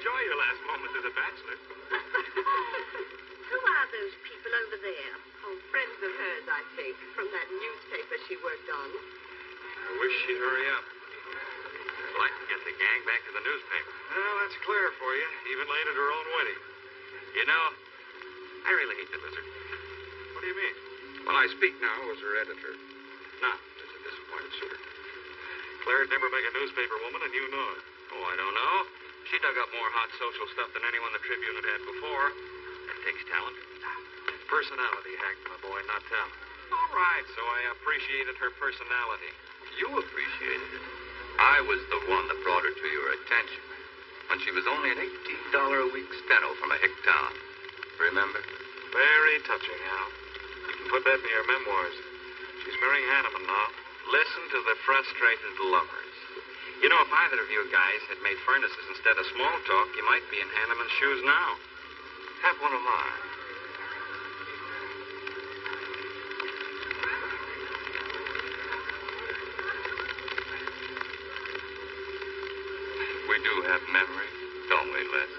enjoy your last moments as a bachelor. Who are those people over there? Oh, friends of hers, I think, from that newspaper she worked on. I wish she'd hurry up. I'd like to get the gang back to the newspaper. Well, that's clear for you. Even late at her own wedding. You know, I really hate the lizard. What do you mean? Well, I speak now as her editor, not as a disappointed suitor. Claire'd never make a newspaper woman, and you know it. Oh, I don't know. She dug up more hot social stuff than anyone the Tribune had before. That takes talent. Personality, Hack, my boy, not talent. All right, so I appreciated her personality. You appreciated it. I was the one that brought her to your attention when she was only an $18 a week steno from a hick town. Remember? Very touching, Al. You can put that in your memoirs. She's marrying Hanneman now. Listen to the frustrated lovers. You know, if either of you guys had made furnaces instead of small talk, you might be in Hanneman's shoes now. Have one of mine. We do have memory, don't we, Les?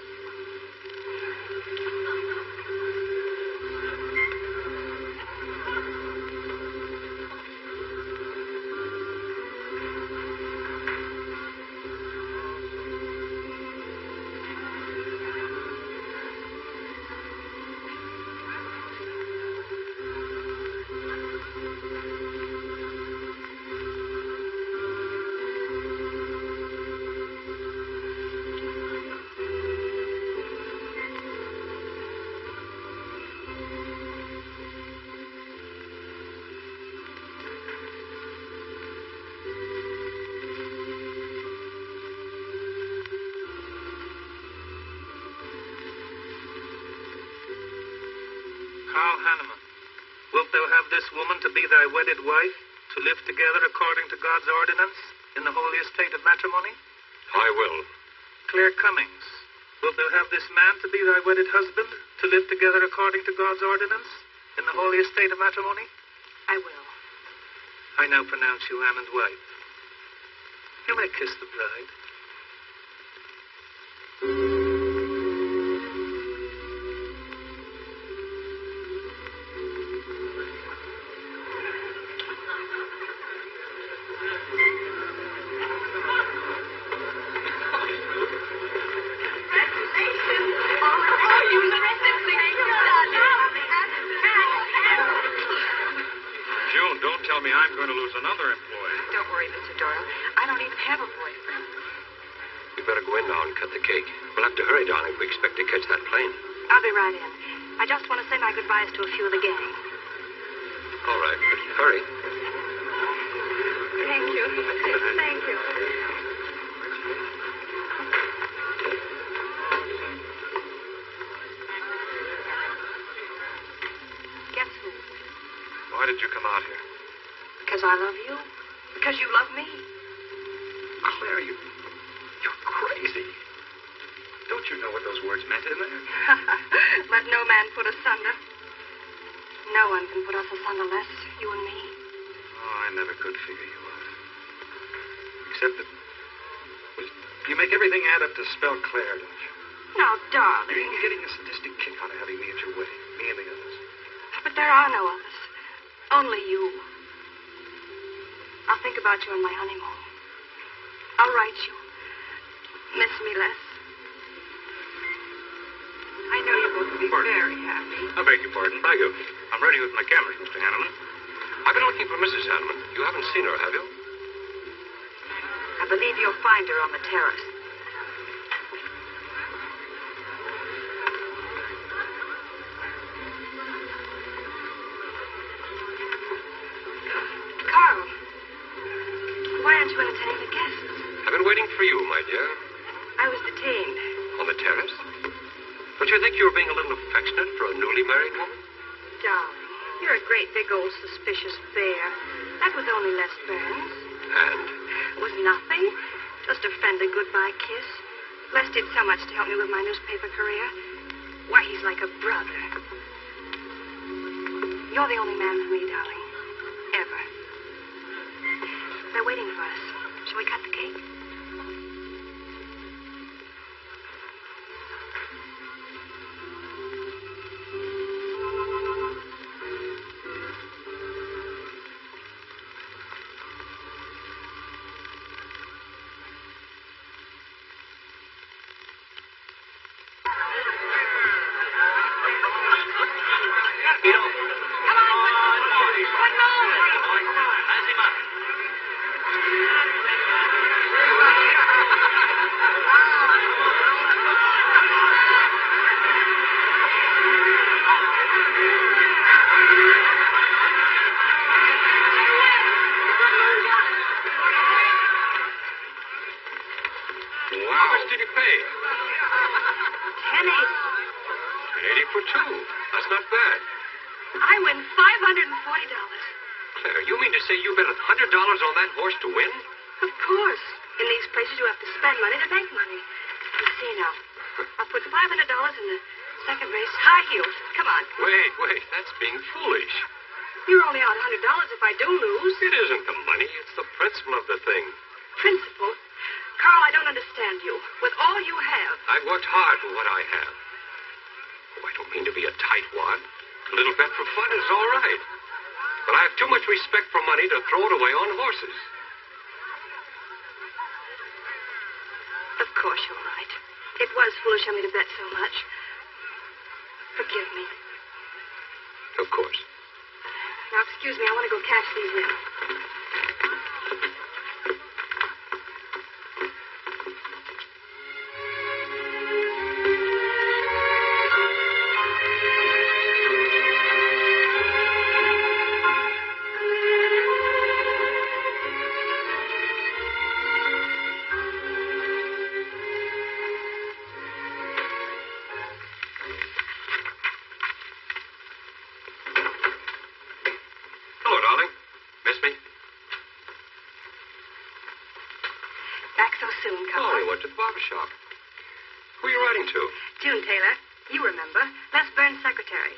Carl Hanneman, wilt thou have this woman to be thy wedded wife, to live together according to God's ordinance in the holy estate of matrimony? I will. Claire Cummings, wilt thou have this man to be thy wedded husband, to live together according to God's ordinance in the holy estate of matrimony? I will. I now pronounce you Ammon's wife. You may kiss the bride. June, don't tell me I'm going to lose another employee. Don't worry, Mr. Doyle. I don't even have a boyfriend. You better go in now and cut the cake. We'll have to hurry, darling, if we expect to catch that plane. I'll be right in. I just want to say my goodbyes to a few of the gang. All right, but hurry. Thank you. Thank you. Guess who? Why did you come out here? Because I love you. Because you love me. Claire, you're crazy. Don't you know what those words meant in there? Let no man put asunder. No one can put us asunder, Les, you and me. Oh, I never could figure you out. Except that... Well, you make everything add up to spell Claire, don't you? Now, darling. You're getting a sadistic kick out of having me at your wedding. Me and the others. But there are no others. Only you. I'll think about you on my honeymoon. I'll write you. Miss me, Les. I know you're going to be very happy. I beg your pardon. Thank you. I'm ready with my cameras, Mr. Hanneman. I've been looking for Mrs. Hanneman. You haven't seen her, have you? I believe you'll find her on the terrace. Carl, why aren't you entertaining the guests? I've been waiting for you, my dear. I was detained. On the terrace? Don't you think you were being a little affectionate for a newly married woman? Darling, you're a great big old suspicious bear. That was only Les Burns. And? It was nothing. Just a friendly goodbye kiss. Les did so much to help me with my newspaper career. Why, he's like a brother. You're the only man for me, darling. Ever. They're waiting for us. Shall we cut the cake? How much did you pay? $10.80. $10.80 for two. That's not bad. I win $540. Claire, you mean to say you bet $100 on that horse to win? Of course. In these places, you have to spend money to make money. You see now. I'll put $500 in the second race, high heels. Come on. Wait. That's being foolish. You're only out $100 if I do lose. It isn't the money. It's the principle of the thing. Principle? Carl, I don't understand you. With all you have. I've worked hard for what I have. Oh, I don't mean to be a tightwad. A little bet for fun is all right. But I have too much respect for money to throw it away on horses. Of course you're right. It was foolish of me to bet so much. Forgive me. Of course. Now, excuse me. I want to go cash these in. Hello, darling. Miss me? Back so soon, Oh, Carl. we went to the barber shop. Who are you writing to? June Taylor. You remember. Les Burns' secretary.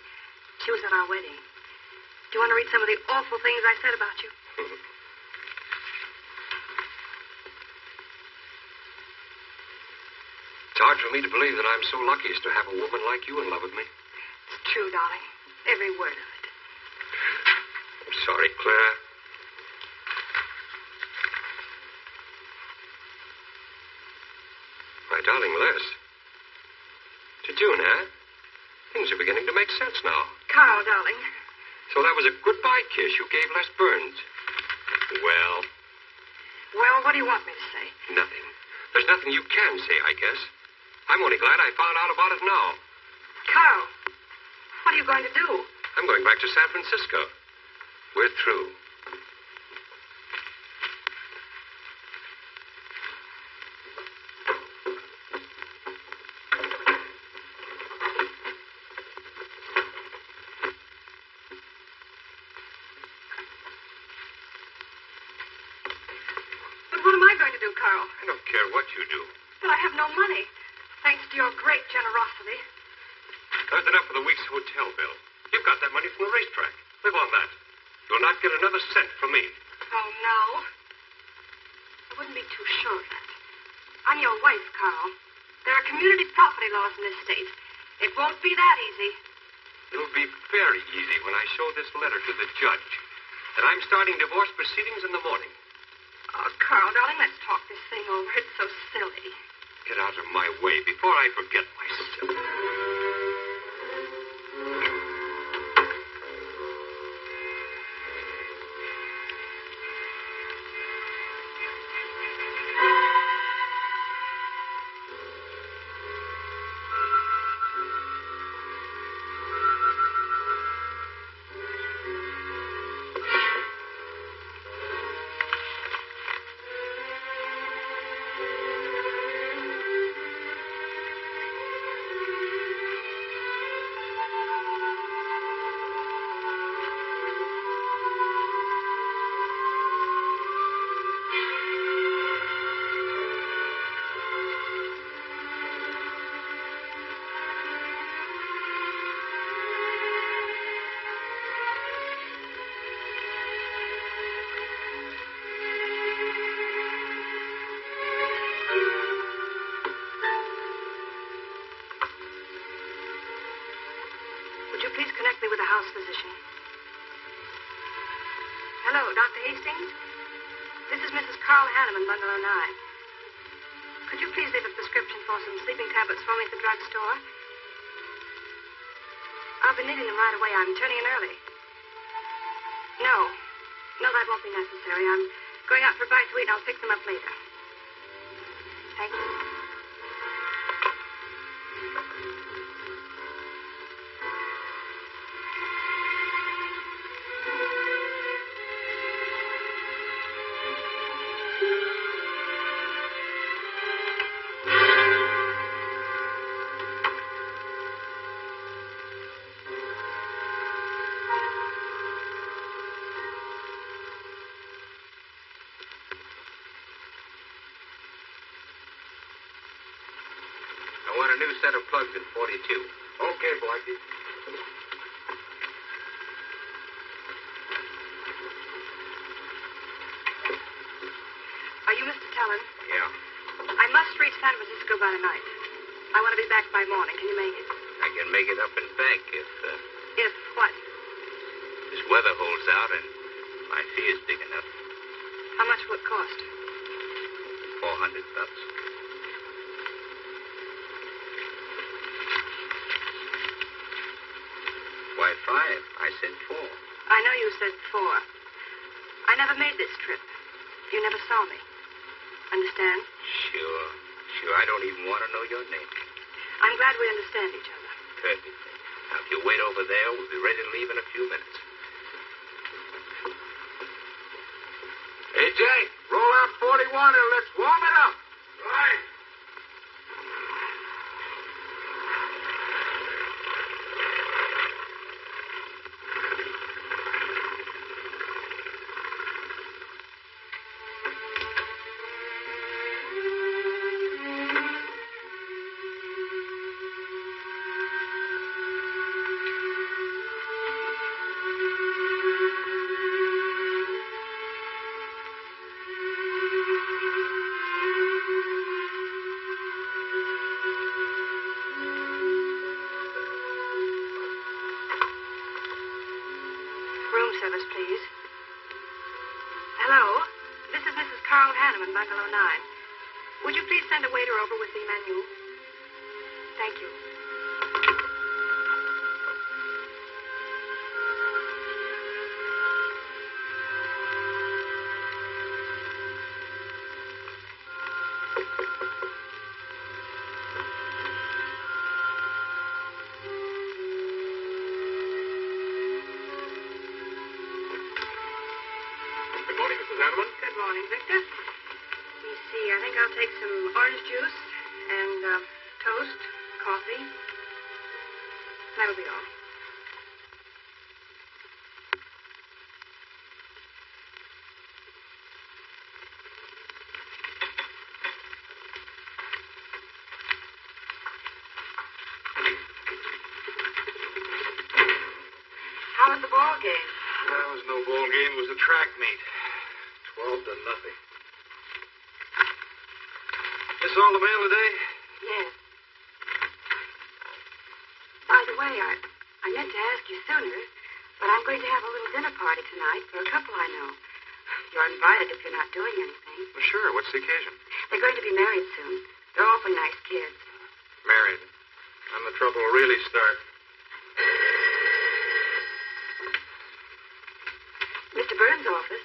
She was at our wedding. Do you want to read some of the awful things I said about you? It's hard for me to believe that I'm so lucky as to have a woman like you in love with me. It's true, darling. Every word of it. I'm sorry, Claire. My darling Les. To June, huh? Things are beginning to make sense now. Carl, darling. So that was a goodbye kiss you gave Les Burns. Well, Well, what do you want me to say? nothing. There's nothing you can say, I guess. I'm only glad I found out about it now. Carl, what are you going to do? I'm going back to San Francisco. We're through. But what am I going to do, Carl? I don't care what you do. But I have no money. Thanks to your great generosity. That's enough for the week's hotel bill. You've got that money from the racetrack. Live on that. You'll not get another cent from me. Oh, no. I wouldn't be too sure of that. I'm your wife, Carl. There are community property laws in this state. It won't be that easy. It'll be very easy when I show this letter to the judge. And I'm starting divorce proceedings in the morning. Oh, Carl, darling, let's talk this thing over. It's so silly. Get out of my way before I forget myself. Would you please connect me with the house physician? Hello, Dr. Hastings? This is Mrs. Carl Hanneman, Bungalow 9. Could you please leave a prescription for some sleeping tablets for me at the drugstore? I'll be needing them right away. I'm turning in early. No, that won't be necessary. I'm going out for a bite to eat, and I'll pick them up later. Thank you. want a new set of plugs in 42. Okay, Blackie. Are you Mr. Tellen? Yeah. I must reach San Francisco by tonight. I want to be back by morning. Can you make it? I can make it up and back if If what? this weather holds out and my fee is big enough. How much will it cost? $400. Why, 5? I said 4. I know you said 4. I never made this trip. You never saw me. Understand? Sure. I don't even want to know your name. I'm glad we understand each other. Perfectly. Now, if you wait over there, we'll be ready to leave in a few minutes. Hey, Jay, roll out 41 and let's warm it up. Right. Room service, please. Hello? This is Mrs. Carl Hanneman, Bungalow 9. Would you please send a waiter over with the menu? Thank you. Good morning, Mrs. Hanneman. Good morning, Victor. Let me see. I think I'll take some orange juice and toast, coffee. That'll be all. How was the ball game? That was no ball game. It was a track meet. 12 to nothing. This all the mail today? Yes. By the way, I meant to ask you sooner, but I'm going to have a little dinner party tonight for a couple I know. You're invited if you're not doing anything. Well, sure. What's the occasion? They're going to be married soon. They're awfully nice kids. Married. And the trouble will really start. Mr. Burns' office.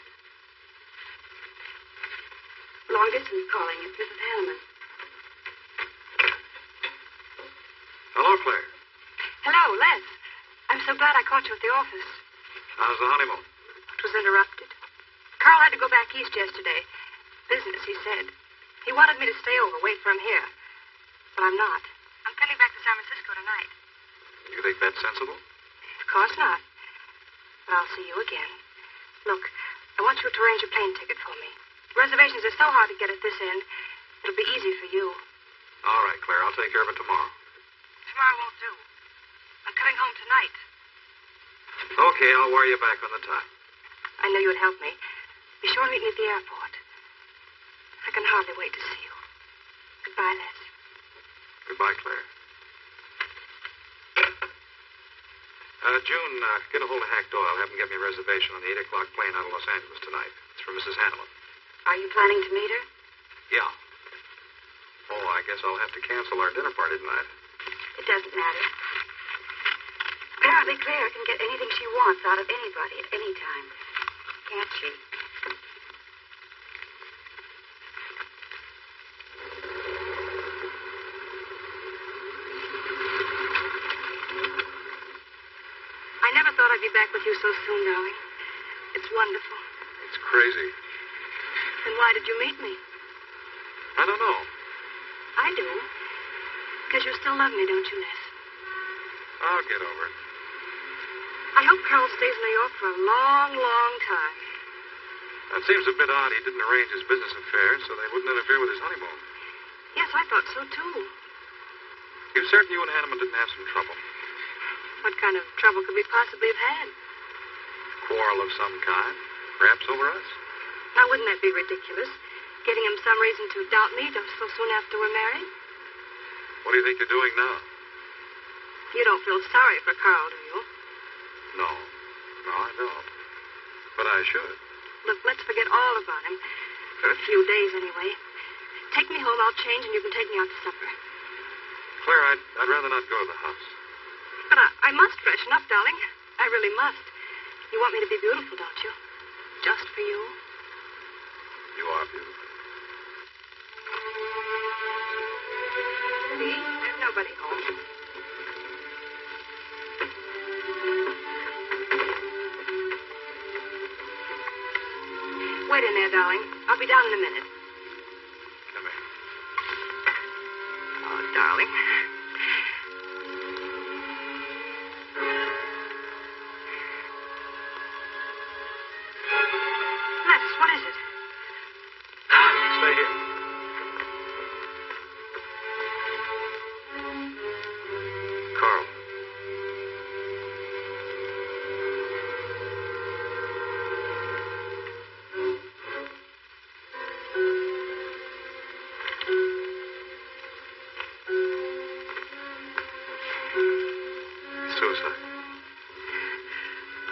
Long distance calling. It's Mrs. Hanneman. Hello, Claire. Hello, Les. I'm so glad I caught you at the office. How's the honeymoon? It was interrupted. Carl had to go back east yesterday. Business, he said. He wanted me to stay over, wait for him here. But I'm not. I'm coming back to San Francisco tonight. You think that's sensible? Of course not. But I'll see you again. Look, I want you to arrange a plane ticket for me. Reservations are so hard to get at this end. It'll be easy for you. All right, Claire. I'll take care of it tomorrow. Tomorrow won't do. I'm coming home tonight. Okay, I'll wire you back on the time. I know you'd help me. Be sure and meet me at the airport. I can hardly wait to see you. Goodbye, Les. Goodbye, Claire. June, get a hold of Hack Doyle. Have him get me a reservation on the 8 o'clock plane out of Los Angeles tonight. It's for Mrs. Hanneman. Are you planning to meet her? Yeah. Oh, I guess I'll have to cancel our dinner party tonight. It doesn't matter. Apparently, Claire can get anything she wants out of anybody at any time. Can't she? I never thought I'd be back with you so soon, darling. It's wonderful. It's crazy. Then why did you meet me? I don't know. I do. Because you still love me, don't you, Les? I'll get over it. I hope Carl stays in New York for a long, long time. That seems a bit odd. He didn't arrange his business affairs, so they wouldn't interfere with his honeymoon. Yes, I thought so, too. you certain you and Hanneman didn't have some trouble? What kind of trouble could we possibly have had? Quarrel of some kind? Perhaps over us? Now, wouldn't that be ridiculous? Giving him some reason to doubt me just so soon after we're married? What do you think you're doing now? You don't feel sorry for Carl, do you? No. No, I don't. But I should. Look, let's forget all about him. For a few days, anyway. Take me home, I'll change, and you can take me out to supper. Claire, I'd rather not go to the house. But I must freshen up, darling. I really must. You want me to be beautiful, don't you? Just for you. You are beautiful. See, there's nobody home. Wait in there, darling. I'll be down in a minute. Come here. Oh, darling. Les, what is it? Stay here. Carl. Suicide.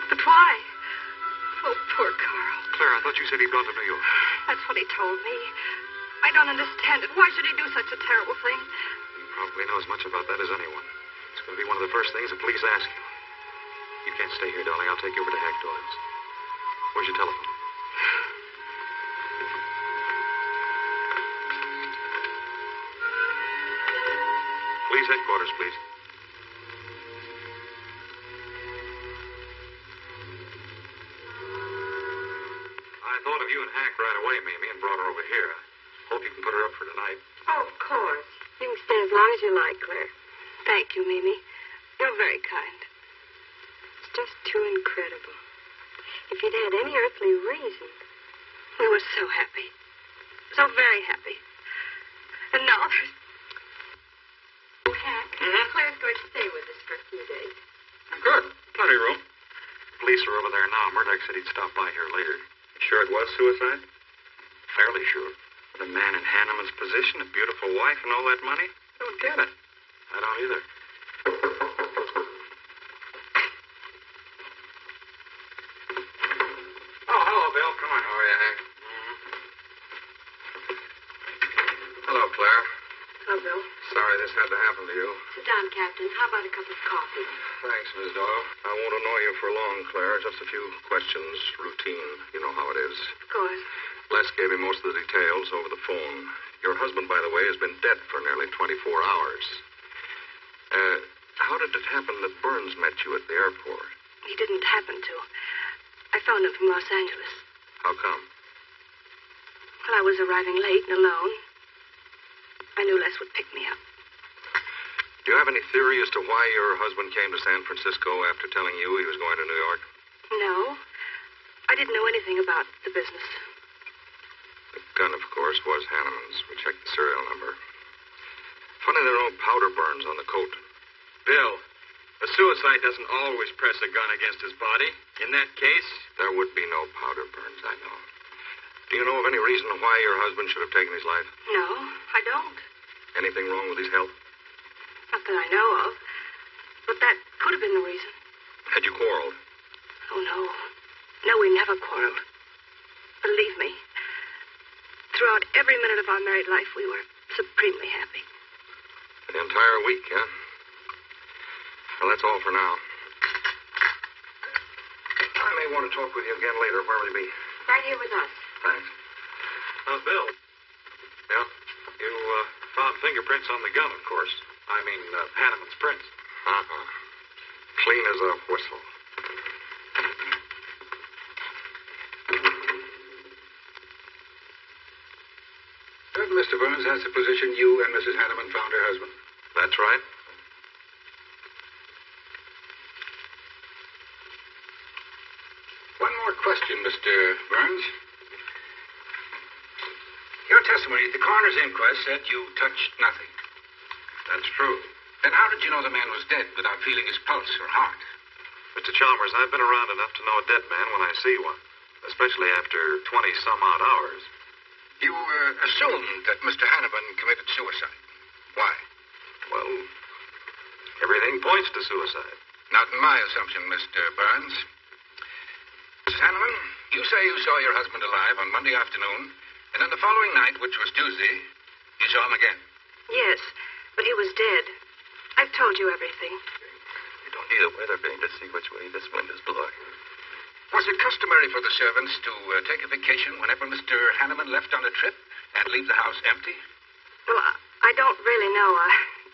But why? Oh, poor Carl. Claire, I thought you said he'd gone to New York. That's what he told me. I don't understand it. Why should he do such a terrible thing? You probably know as much about that as anyone. It's going to be one of the first things the police ask you. You can't stay here, darling. I'll take you over to Hack Doyle's. Where's your telephone? Police headquarters, please. I thought of you and Hack right away, Mamie, and brought her over here. I hope you can put her up for tonight. Oh, of course. You can stay as long as you like, Claire. Thank you, Mimi. You're very kind. It's just too incredible. If you'd had any earthly reason. We were so happy. So very happy. And now there's... Oh, Hack, Claire's going to stay with us for a few days. Good. Plenty of room. Police are over there now. Murdoch said he'd stop by here later. Sure it was suicide? Fairly sure. The man in Hanneman's position, a beautiful wife and all that money? I don't get it. I don't either. Oh, hello, Bill. Come on. How are you, Hank? Hello, Claire. Hello, Bill. Sorry this had to happen to you. Sit down, Captain. How about a cup of coffee? Thanks, Miss Doyle. I won't annoy you for long, Claire. Just a few questions. Routine. You know how it is. Of course. Les gave me most of the details over the phone. Your husband, by the way, has been dead for nearly 24 hours. How did it happen that Burns met you at the airport? He didn't happen to. I phoned him from Los Angeles. How come? Well, I was arriving late and alone. I knew Les would pick me up. Do you have any theory as to why your husband came to San Francisco after telling you he was going to New York? No. I didn't know anything about the business. The gun, of course, was Hanneman's. We checked the serial number. Funny there are no powder burns on the coat. Bill, a suicide doesn't always press a gun against his body. In that case... There would be no powder burns, I know. Do you know of any reason why your husband should have taken his life? No, I don't. Anything wrong with his health? Not that I know of. But that could have been the reason. Had you quarreled? Oh, no. No, we never quarreled. Believe me. Throughout every minute of our married life, we were supremely happy. An entire week, huh? Well, that's all for now. I may want to talk with you again later. Where will you be? Right here with us. Thanks. Bill. Yeah? You, found fingerprints on the gun, of course. I mean, Hanneman's prints. Uh-huh. Clean as a whistle. Mr. Burns, that's the position you and Mrs. Hanneman found her husband. That's right. One more question, Mr. Burns. Your testimony at the coroner's inquest said you touched nothing. That's true. Then how did you know the man was dead without feeling his pulse or heart? Mr. Chalmers, I've been around enough to know a dead man when I see one, especially after 20-some-odd hours. You assumed that Mr. Hanneman committed suicide. Why? Well, everything points to suicide. Not in my assumption, Mr. Burns. Mrs. Hanneman, you say you saw your husband alive on Monday afternoon, and then the following night, which was Tuesday, you saw him again. Yes, but he was dead. I've told you everything. You don't need a weather vane to see which way this wind is blowing. Was it customary for the servants to take a vacation whenever Mr. Hanneman left on a trip and leave the house empty? Well, I don't really know.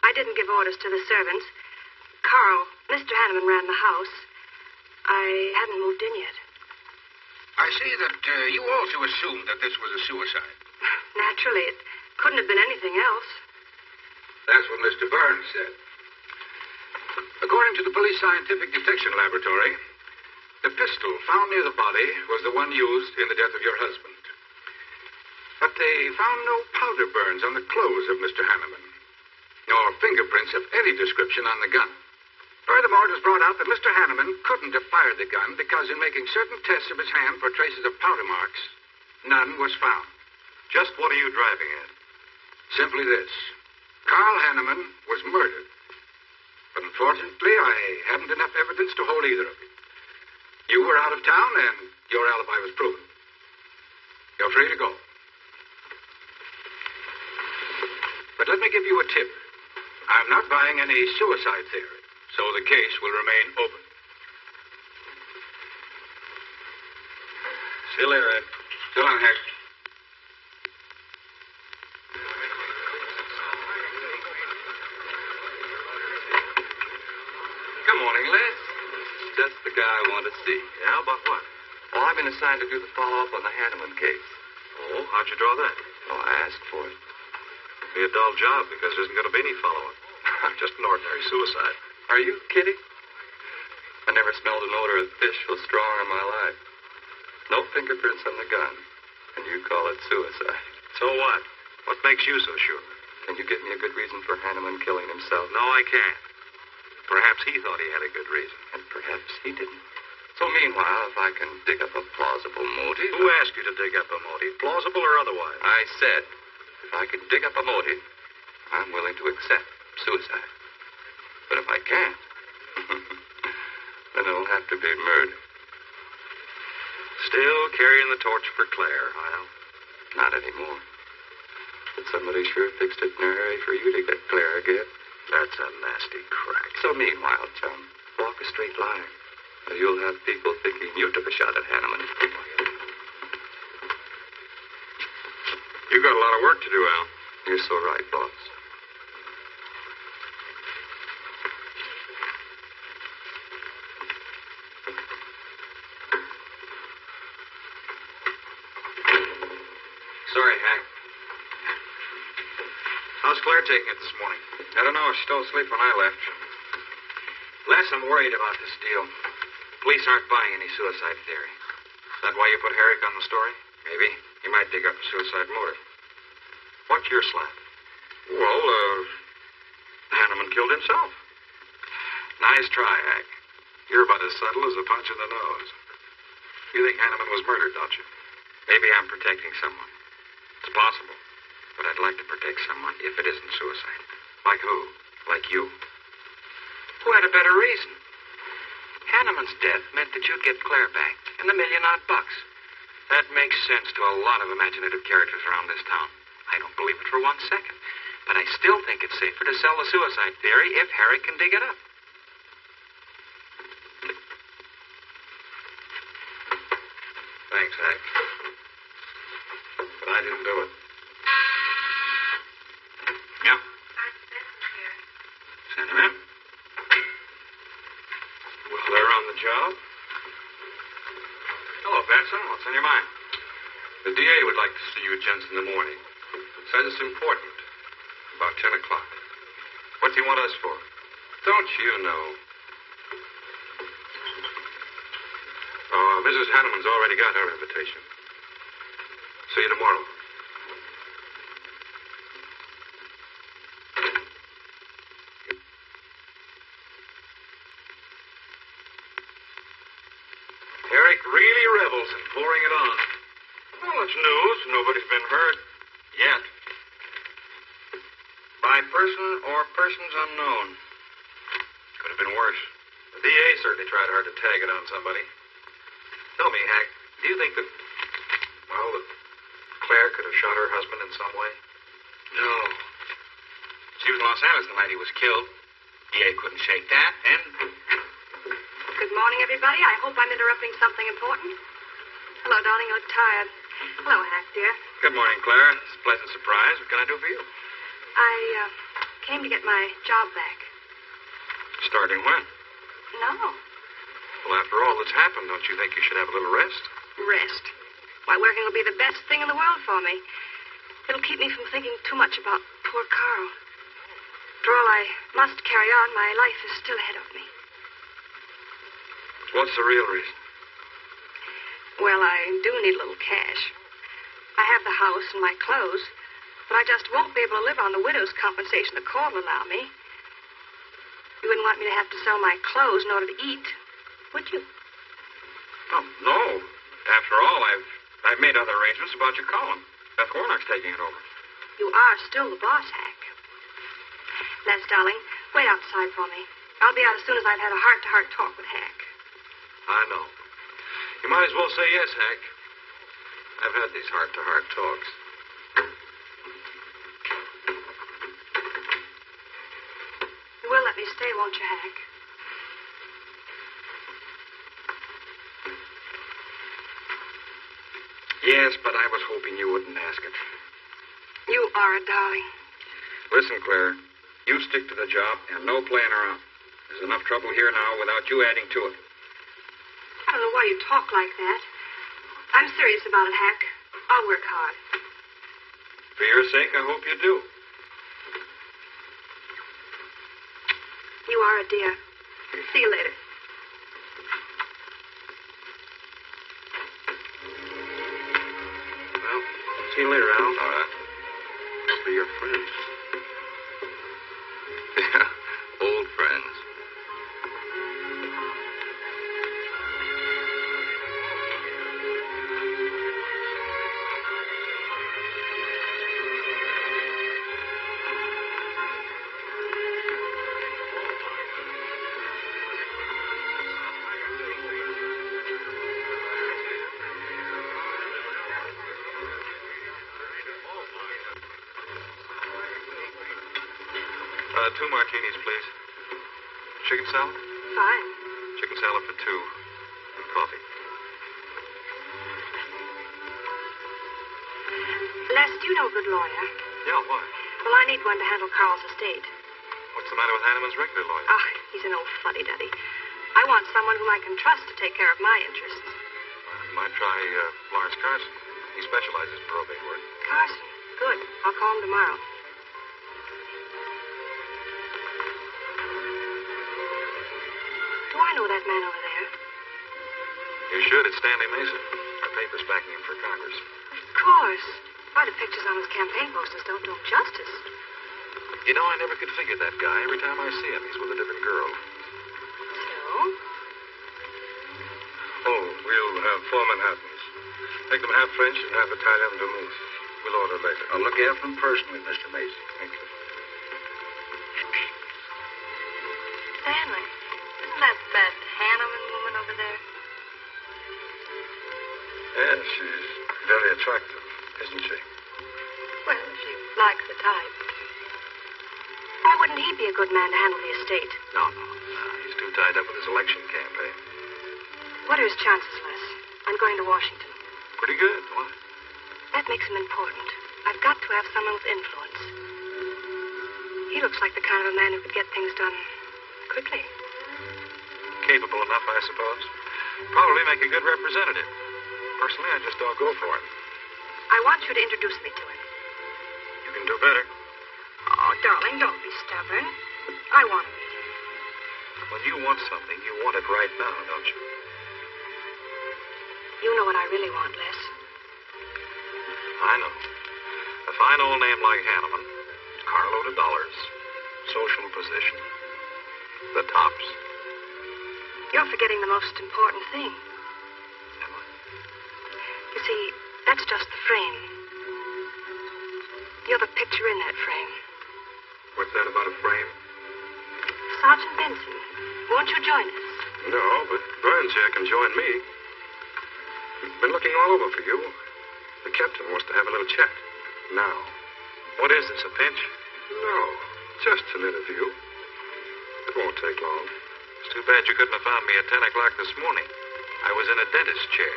I didn't give orders to the servants. Carl, Mr. Hanneman ran the house. I hadn't moved in yet. I see that you also assumed that this was a suicide. Naturally, it couldn't have been anything else. That's what Mr. Burns said. According to the Police Scientific Detection Laboratory, the pistol found near the body was the one used in the death of your husband. But they found no powder burns on the clothes of Mr. Hanneman, nor fingerprints of any description on the gun. Furthermore, it was brought out that Mr. Hanneman couldn't have fired the gun because in making certain tests of his hand for traces of powder marks, none was found. Just what are you driving at? Simply this. Carl Hanneman was murdered. But unfortunately, I haven't enough evidence to hold either of you. You were out of town, and your alibi was proven. You're free to go. But let me give you a tip. I'm not buying any suicide theory, so the case will remain open. See you later, Ed. So long, Hank. Good morning, Les. Just the guy I want to see. Yeah, about what? Well, I've been assigned to do the follow-up on the Hanneman case. Oh, how'd you draw that? Oh, I asked for it. Be a dull job because there isn't going to be any follow-up. Just an ordinary suicide. Are you kidding? I never smelled an odor of fish so strong in my life. No fingerprints on the gun, and you call it suicide. So what? What makes you so sure? Can you give me a good reason for Hanneman killing himself? No, I can't. Perhaps he thought he had a good reason. And perhaps he didn't. So meanwhile, if I can dig up a plausible motive... Who asked you to dig up a motive, plausible or otherwise? I said, if I can dig up a motive, I'm willing to accept suicide. But if I can't, then it'll have to be murder. Still carrying the torch for Claire, Hyle? Not anymore. But somebody sure fixed it in a hurry for you to get Claire again. That's a nasty crack. So meanwhile, chum, walk a straight line, or you'll have people thinking you took a shot at Hanneman. You got a lot of work to do, Al. You're so right, boss. Sorry, Hank. How's Claire taking it this morning? I don't know. She fell asleep when I left. Les, I'm worried about this deal. Police aren't buying any suicide theory. Is that why you put Herrick on the story? Maybe. He might dig up a suicide motive. What's your slant? Well, Hanneman killed himself. Nice try, Hank. You're about as subtle as a punch in the nose. You think Hanneman was murdered, don't you? Maybe I'm protecting someone. It's possible. But I'd like to protect someone if it isn't suicide. Like who? Like you. Who had a better reason? Hanneman's death meant that you'd get Claire back and $1 million odd bucks. That makes sense to a lot of imaginative characters around this town. I don't believe it for 1 second. But I still think it's safer to sell the suicide theory if Harry can dig it up. Thanks, Hank. But I didn't do it. Yeah. Benson's here. Send him in. Well, they're on the job. Hello, Benson. What's on your mind? the DA would like to see you gents in the morning. Says it's important. About 10 o'clock. What do you want us for? Don't you know? Mrs. Hanneman's already got her invitation. See you tomorrow. Eric really revels in pouring it on. Well, it's news. Nobody's been hurt. Yet. By person or persons unknown. Could have been worse. The DA certainly tried hard to tag it on somebody. Tell me, Hack, do you think that, that Claire could have shot her husband in some way? No. She was in Los Angeles the night he was killed. DA couldn't shake that, and... Good morning, everybody. I hope I'm interrupting something important. Hello, darling. You look tired. Hello, Hack, dear. Good morning, Claire. It's a pleasant surprise. What can I do for you? I came to get my job back. Starting when? No. Well, after all that's happened, don't you think you should have a little rest? Rest. Why, working will be the best thing in the world for me. It'll keep me from thinking too much about poor Carl. After all, I must carry on. My life is still ahead of me. What's the real reason? Well, I do need a little cash. I have the house and my clothes, but I just won't be able to live on the widow's compensation the court will allow me. You wouldn't want me to have to sell my clothes in order to eat, would you? Oh, no. After all, I've made other arrangements about your column. Beth Warnock's taking it over. You are still the boss, Hack. Les, darling, wait outside for me. I'll be out as soon as I've had a heart-to-heart talk with Hack. I know. You might as well say yes, Hack. I've had these heart-to-heart talks. You will let me stay, won't you, Hack? Yes, but I was hoping you wouldn't ask it. You are a darling. Listen, Claire, you stick to the job and no playing around. There's enough trouble here now without you adding to it. I don't know why you talk like that. I'm serious about it, Hack. I'll work hard. For your sake, I hope you do. You are a dear. See you later. Well, see you later, Al. All right. Must be your friends. Yeah, old friends. Two martinis, please. Chicken salad? Fine. Chicken salad for two. And coffee. Les, do you know a good lawyer? Yeah, why? Well, I need one to handle Carl's estate. What's the matter with Hanneman's regular lawyer? Ah, he's an old fuddy-duddy. I want someone whom I can trust to take care of my interests. Well, you might try Lawrence Carson. He specializes in probate work. Carson? Good. I'll call him tomorrow. Do I know that man over there? You should. It's Stanley Mason. Our paper's backing him for Congress. Of course. Why, the pictures on his campaign posters don't do him justice. You know, I never could figure that guy. Every time I see him, he's with a different girl. So? Oh, we'll have 4 Manhattans. Make them half French and half Italian vermouth. We'll order later. I'll look after them personally, Mr. Mason. Thank you. Stanley, isn't that Hanneman woman over there? Yes, she's very attractive, isn't she? Well, she likes the type. Why wouldn't he be a good man to handle the estate? No. He's too tied up with his election campaign. What are his chances, Les? I'm going to Washington. Pretty good. Why? That makes him important. I've got to have someone with influence. He looks like the kind of a man who could get things done quickly. Capable enough, I suppose. Probably make a good representative. Personally, I just don't go for him. I want you to introduce me to him. You can do better. Oh, darling, don't be stubborn. I want to meet him. When you want something, you want it right now, don't you? You know what I really want, Les. I know. A fine old name like Hanneman. Carload of dollars. Social position. The tops. You're forgetting the most important thing. see, that's just the frame. You're the picture in that frame. What's that about a frame? Sergeant Benson, won't you join us? No, but Burns here can join me. Been looking all over for you. The captain wants to have a little chat. Now. What is this, a pinch? No, just an interview. It won't take long. It's too bad you couldn't have found me at 10 o'clock this morning. I was in a dentist's chair.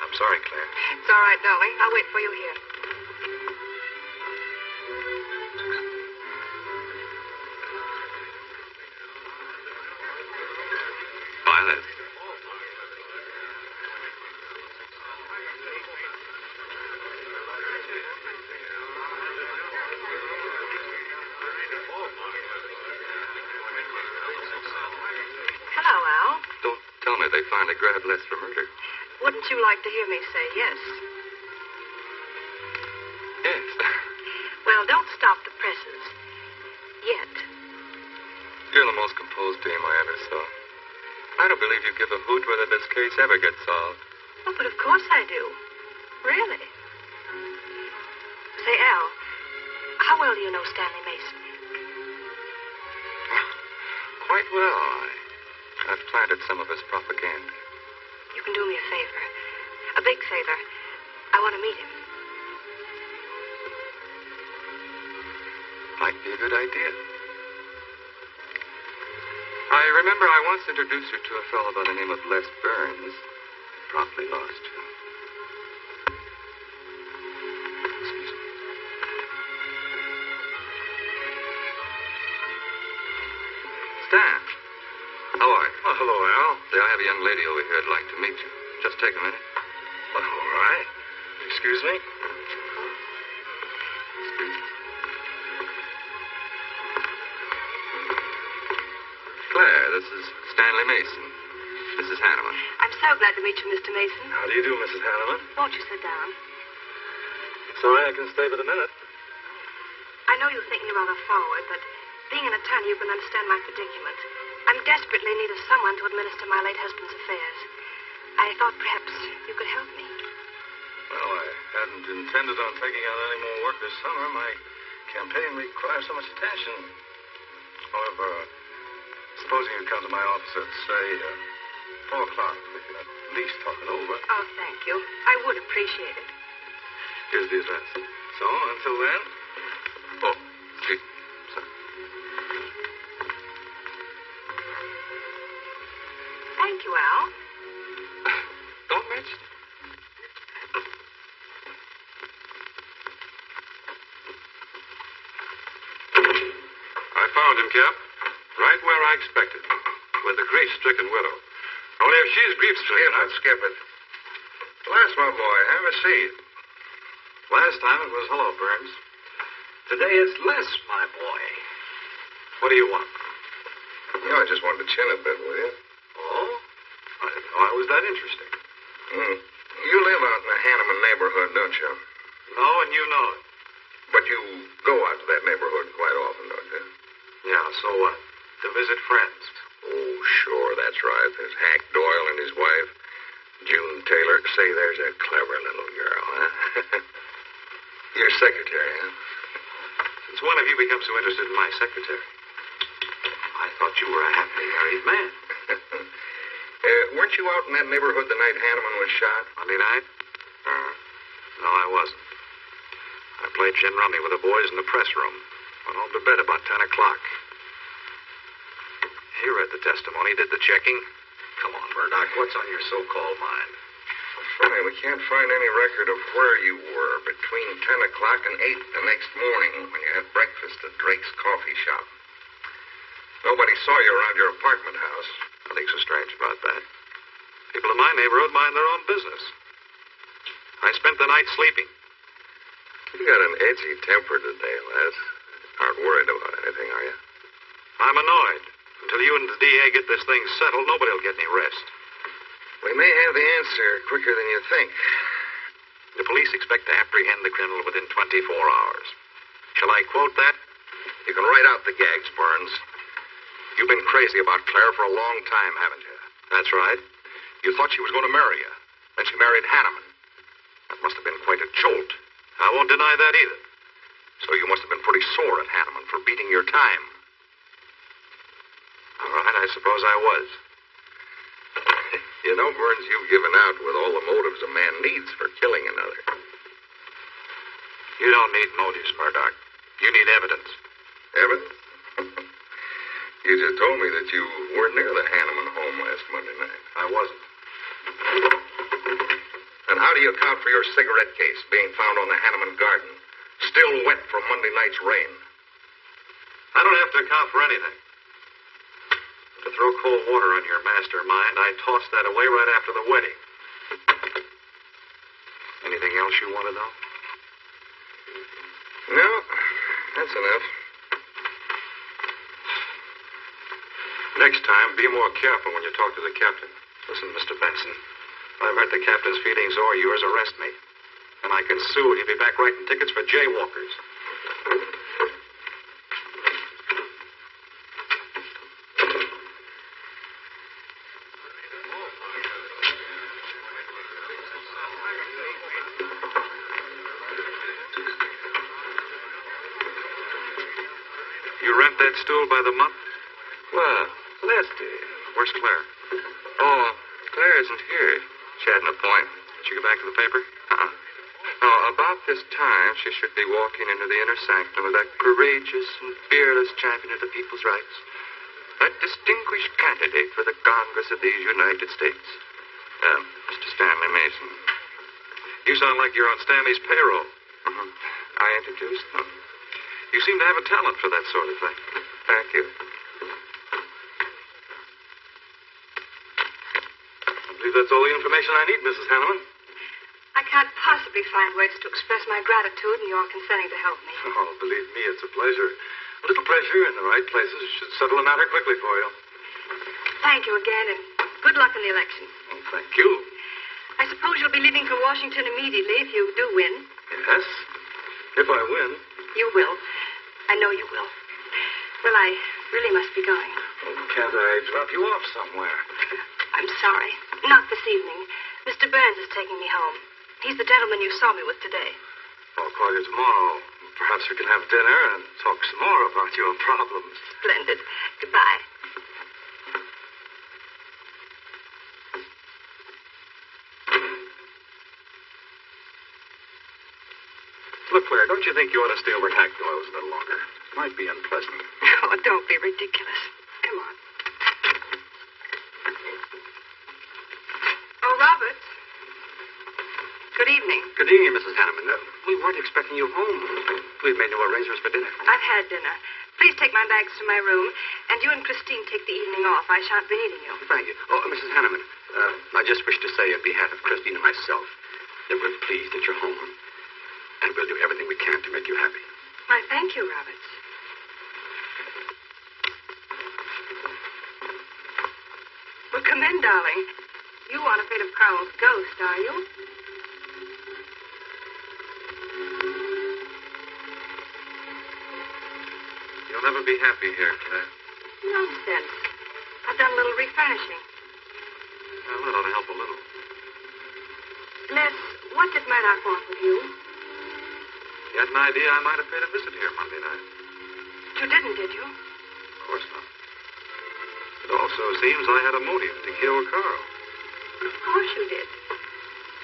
I'm sorry, Claire. It's all right, darling. I'll wait for you here. Violet. Hello, Al. Don't tell me they finally grabbed Les for murder. Wouldn't you like to hear me say yes? Yes. Well, don't stop the presses. Yet. You're the most composed dame I ever saw. I don't believe you give a hoot whether this case ever gets solved. Oh, but of course I do. Really. Say, Al, how well do you know Stanley Mason? Quite well. I've planted some of his propaganda. You can do me a favor. A big favor. I want to meet him. Might be a good idea. I remember I once introduced you to a fellow by the name of Les Burns. Promptly lost you. Excuse me. Stan, how are you? Oh, hello, Al. Say, I have a young lady over here I'd like to meet you. Just take a minute. Oh, all right. Excuse me? Excuse me. Claire, this is Stanley Mason. Mrs. Hanneman. I'm so glad to meet you, Mr. Mason. How do you do, Mrs. Hanneman? Won't you sit down? Sorry, I can stay but a minute. I know you think me rather forward, but being an attorney, you can understand my predicament. I'm desperately in need of someone to administer my late husband's affairs. I thought perhaps you could help me. Well, I hadn't intended on taking on any more work this summer. My campaign requires so much attention. However, supposing you come to my office at, say, 4 o'clock, we can at least talk it over. Oh, thank you. I would appreciate it. Here's the address. So, until then... Oh, excuse me. Sorry. Thank you, Al. Don't mention it. I found him, Cap. Right where I expected. With the grief-stricken widow. Only if she's grief-stricken... Skip it. Bless my boy. Have a seat. Last time it was hello, Burns. Today it's Les, my boy. What do you want? I just wanted to chin a bit with you. Oh? I didn't know I was that interesting. You live out in the Hanneman neighborhood, don't you? No, and you know it. But you go out to that neighborhood quite often, don't you? Yeah, so what? To visit friends. Oh, sure, that's right. There's Hack Doyle and his wife, June Taylor. Say, there's a clever little girl, huh? Your secretary, huh? Since when have you become so interested in my secretary? I thought you were a happily married man. Weren't you out in that neighborhood the night Hanneman was shot? Monday night? No, I wasn't. I played gin rummy with the boys in the press room. Went home to bed about 10 o'clock. He read the testimony, did the checking. Come on, Murdoch, what's on your so-called mind? Funny, we can't find any record of where you were between 10 o'clock and 8 the next morning when you had breakfast at Drake's coffee shop. Nobody saw you around your apartment house. Nothing so strange about that. People in my neighborhood mind their own business. I spent the night sleeping. You got an edgy temper today, Les. Aren't worried about anything, are you? I'm annoyed. Until you and the DA get this thing settled, nobody will get any rest. We may have the answer quicker than you think. The police expect to apprehend the criminal within 24 hours. Shall I quote that? You can write out the gags, Burns. You've been crazy about Claire for a long time, haven't you? That's right. You thought she was going to marry you. Then she married Hanneman. That must have been quite a jolt. I won't deny that either. So you must have been pretty sore at Hanneman for beating your time. All right, I suppose I was. You know, Burns, you've given out with all the motives a man needs for killing another. You don't need motives, Murdoch. You need evidence. Evidence? You just told me that you weren't near the Hanneman home last Monday night. I wasn't. And how do you account for your cigarette case being found on the Hanneman garden, still wet from Monday night's rain? I don't have to account for anything. To throw cold water on your mastermind, I tossed that away right after the wedding. Anything else you want to know? No, that's enough. Next time, be more careful when you talk to the captain. Listen, Mr. Benson, if I've hurt the captain's feelings or yours, arrest me. And I can sue and you'll be back writing tickets for jaywalkers. You rent that stool by the month? Well, Leslie. Where's Claire? Oh, Claire isn't here. She had an appointment. Did she go back to the paper? No, about this time, she should be walking into the inner sanctum of that courageous and fearless champion of the people's rights. That distinguished candidate for the Congress of these United States. Mr. Stanley Mason. You sound like you're on Stanley's payroll. I introduced them. You seem to have a talent for that sort of thing. Thank you. I believe that's all the information I need, Mrs. Hanneman. I can't possibly find words to express my gratitude in your consenting to help me. Oh, believe me, it's a pleasure. A little pressure in the right places should settle the matter quickly for you. Thank you again, and good luck in the election. Oh, thank you. I suppose you'll be leaving for Washington immediately if you do win. Yes, if I win. You will. I know you will. Well, I really must be going. Oh, can't I drop you off somewhere? I'm sorry. Not this evening. Mr. Burns is taking me home. He's the gentleman you saw me with today. I'll call you tomorrow. Perhaps we can have dinner and talk some more about your problems. Splendid. Goodbye. Look, Claire, don't you think you ought to stay over at Hackbillow's a little longer? It might be unpleasant. Oh, don't be ridiculous. Come on. Oh, Roberts. Good evening. Good evening, Mrs. Hanneman. We weren't expecting you home. We've made no arrangements for dinner. I've had dinner. Please take my bags to my room, and you and Christine take the evening off. I shan't be needing you. Thank you. Oh, Mrs. Hanneman, I just wish to say on behalf of Christine and myself that we're pleased that you're home. And we'll do everything we can to make you happy. Why, thank you, Roberts. Well, come in, darling. You aren't afraid of Carl's ghost, are you? You'll never be happy here, Claire. Nonsense. I've done a little refurnishing. Well, that ought to help a little. Les, what did Murdoch want with you? You had an idea I might have paid a visit here Monday night. You didn't, did you? Of course not. It also seems I had a motive to kill Carl. Of course you did.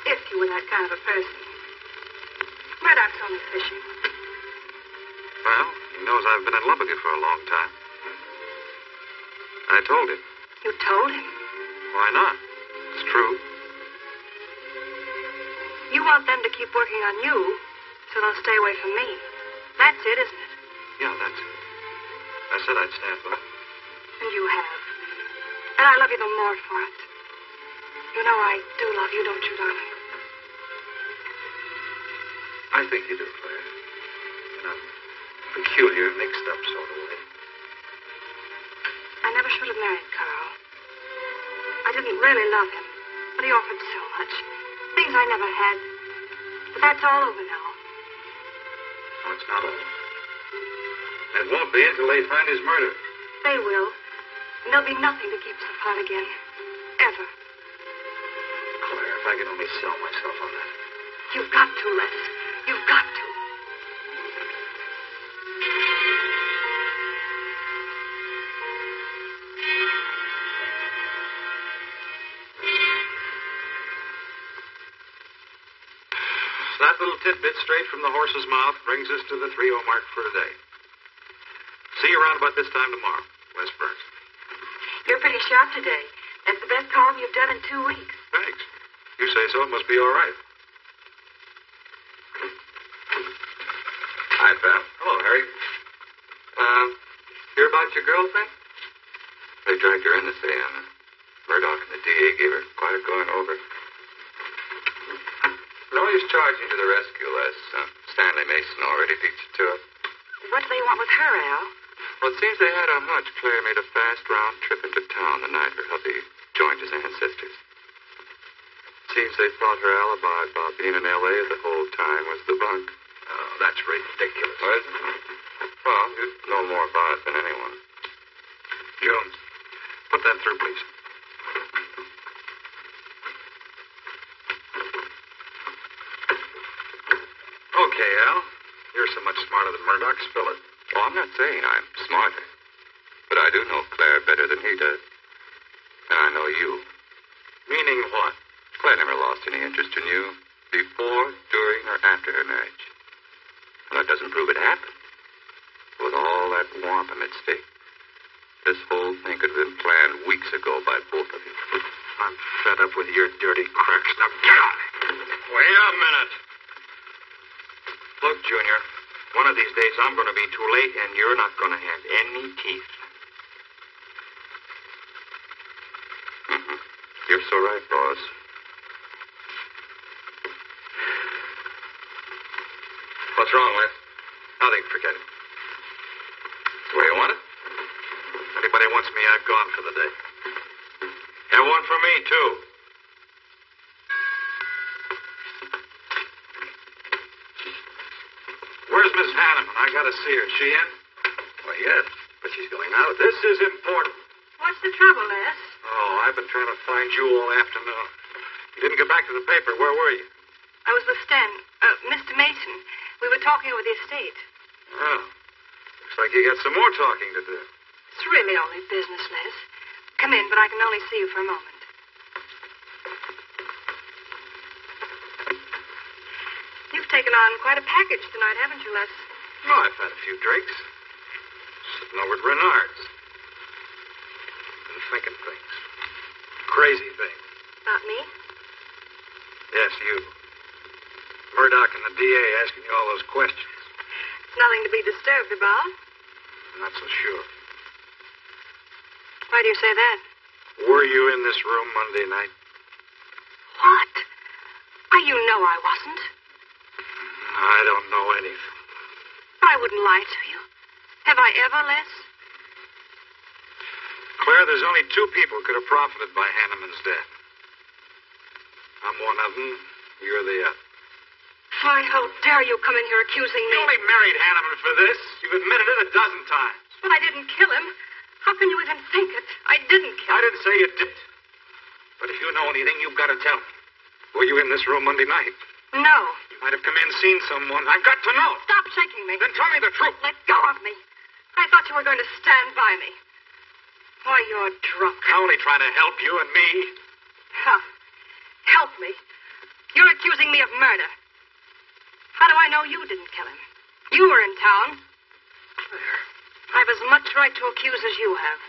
If you were that kind of a person. Murdoch's only fishing. Well, he knows I've been in love with you for a long time. I told him. You told him? Why not? It's true. You want them to keep working on you, so they'll stay away from me. That's it, isn't it? Yeah, that's it. I said I'd stand by. And you have. And I love you the more for it. You know I do love you, don't you, darling? I think you do, Claire. In a peculiar, mixed-up sort of way. I never should have married Carl. I didn't really love him, but he offered so much. Things I never had. But that's all over now. No, it's not over. It won't be until they find his murder. They will. And there'll be nothing to keep us apart again. Ever. Claire, if I could only sell myself on that. You've got to, Les. You've got to. That little tidbit straight from the horse's mouth brings us to the 3:00 mark for today. See you around about this time tomorrow, Les Burns. You're pretty sharp today. That's the best call you've done in 2 weeks. Thanks. You say so, it must be all right. Hi, pal. Hello, Harry. Hear about your girlfriend? They dragged her in to say, Murdoch and the DA gave her quite a going over. No use charging to the rescue, Les. Stanley Mason already beat you to it. What do they want with her, Al? Well, it seems they had a hunch Claire made a fast round trip into town the night her hubby joined his ancestors. Seems they thought her alibi about being in L.A. the whole time was the bunk. Oh, that's ridiculous. Was it? Well, you know more about it than anyone. Jones, put that through, please. Okay, Al. You're so much smarter than Murdoch. Spill it. Well, I'm not saying I'm smarter. But I do know Claire better than he does. And I know you. Meaning what? Claire never lost any interest in you before, during, or after her marriage. Well, that doesn't prove it happened. With all that wampum at stake, this whole thing could have been planned weeks ago by both of you. I'm fed up with your dirty cracks. Now get on. Wait a minute. Look, Junior, one of these days I'm going to be too late and you're not going to have any teeth. Mm-hmm. You're so right, boss. What's wrong, Les? Nothing. Forget it. It's the way you want it? Anybody wants me, I've gone for the day. Have one for me, too. Where's Miss Hanneman? I gotta see her. She in? Well, yes, but she's going out. This is important. What's the trouble, Les? Oh, I've been trying to find you all afternoon. You didn't get back to the paper. Where were you? I was with Mr. Mason. We were talking over the estate. Oh. Looks like you got some more talking to do. It's really only business, Les. Come in, but I can only see you for a moment. You've taken on quite a package tonight, haven't you, Les? No, I've had a few drinks. Sitting over at Renard's. Been thinking things. Crazy things. About me? Yes, you. Murdoch and the DA asking you all those questions. It's nothing to be disturbed about. I'm not so sure. Why do you say that? Were you in this room Monday night? What? You know I wasn't. I don't know anything. But I wouldn't lie to you. Have I ever, Les? Claire, there's only two people who could have profited by Hanneman's death. I'm one of them. You're the other. Why, how dare you come in here accusing me? You only married Hanneman for this. You've admitted it a dozen times. But I didn't kill him. How can you even think it? I didn't kill him. I didn't say you did. But if you know anything, you've got to tell me. Were you in this room Monday night? No. You might have come in and seen someone. I've got to know. Stop shaking me. Then tell me the truth. Let go of me. I thought you were going to stand by me. Why, you're drunk. I'm only trying to help you and me. Huh. Help me. You're accusing me of murder. How do I know you didn't kill him? You were in town. Claire. I've as much right to accuse as you have.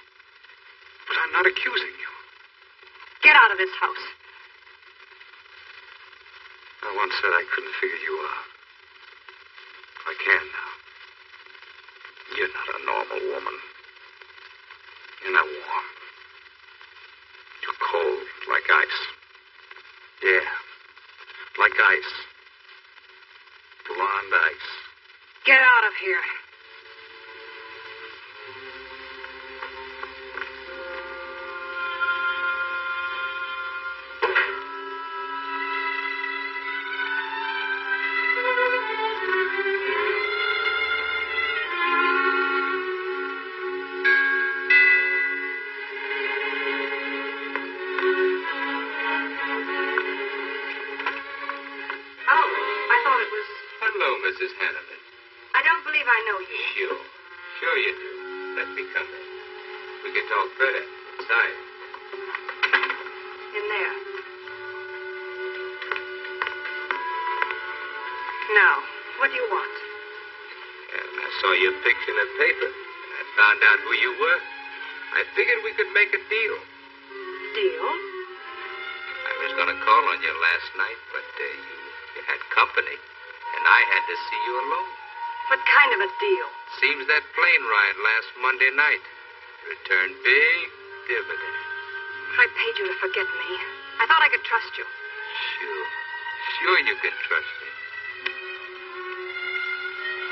But I'm not accusing you. Get out of this house. I once said I couldn't figure you out. I can now. You're not a normal woman. You're not warm. You're cold, like ice. Yeah, like ice. Blonde ice. Get out of here. Mrs. Hanneman? I don't believe I know you. Sure. Sure you do. Let me come in. We can talk better inside. In there. Now, what do you want? And I saw your picture in the paper, and I found out who you were. I figured we could make a deal. Deal? I was going to call on you last night, but you had company, and I had to see you alone. What kind of a deal? Seems that plane ride last Monday night returned big dividends. I paid you to forget me. I thought I could trust you. Sure you can trust me.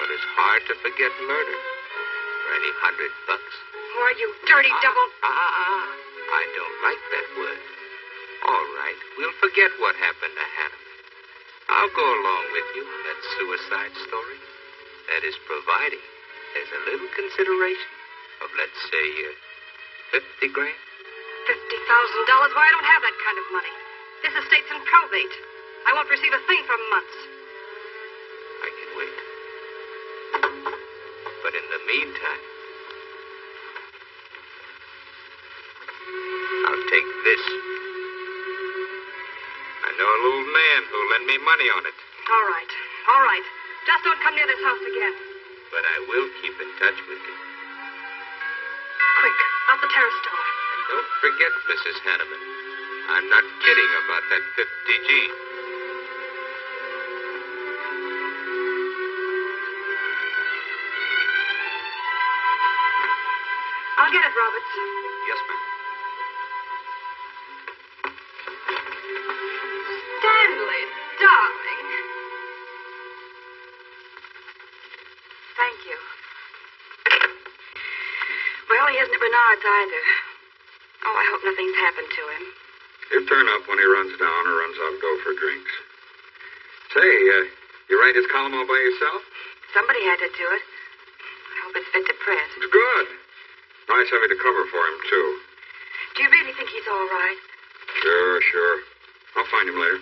But it's hard to forget murder for any $100. Why, you dirty double... I don't like that word. All right, we'll forget what happened to Hannah. I'll go along with you on that suicide story. That is providing there's a little consideration of, let's say, $50,000. $50,000? Why, I don't have that kind of money. This estate's in probate. I won't receive a thing for months. I can wait. But in the meantime, I'll take this. I know a little man who'll lend me money on it. All right. All right. Just don't come near this house again. But I will keep in touch with you. Quick, out the terrace door. And don't forget, Mrs. Hanneman, I'm not kidding about that 50 G. I'll get it, Roberts. Yes, ma'am. Stanley, darling. Thank you. Well, he isn't at Bernard's either. Oh, I hope nothing's happened to him. He'll turn up when he runs down or runs out to go for drinks. Say, you write his column all by yourself? Somebody had to do it. I hope it's fit to press. It's good. Nice having to cover for him, too. Do you really think he's all right? Sure. I'll find him later.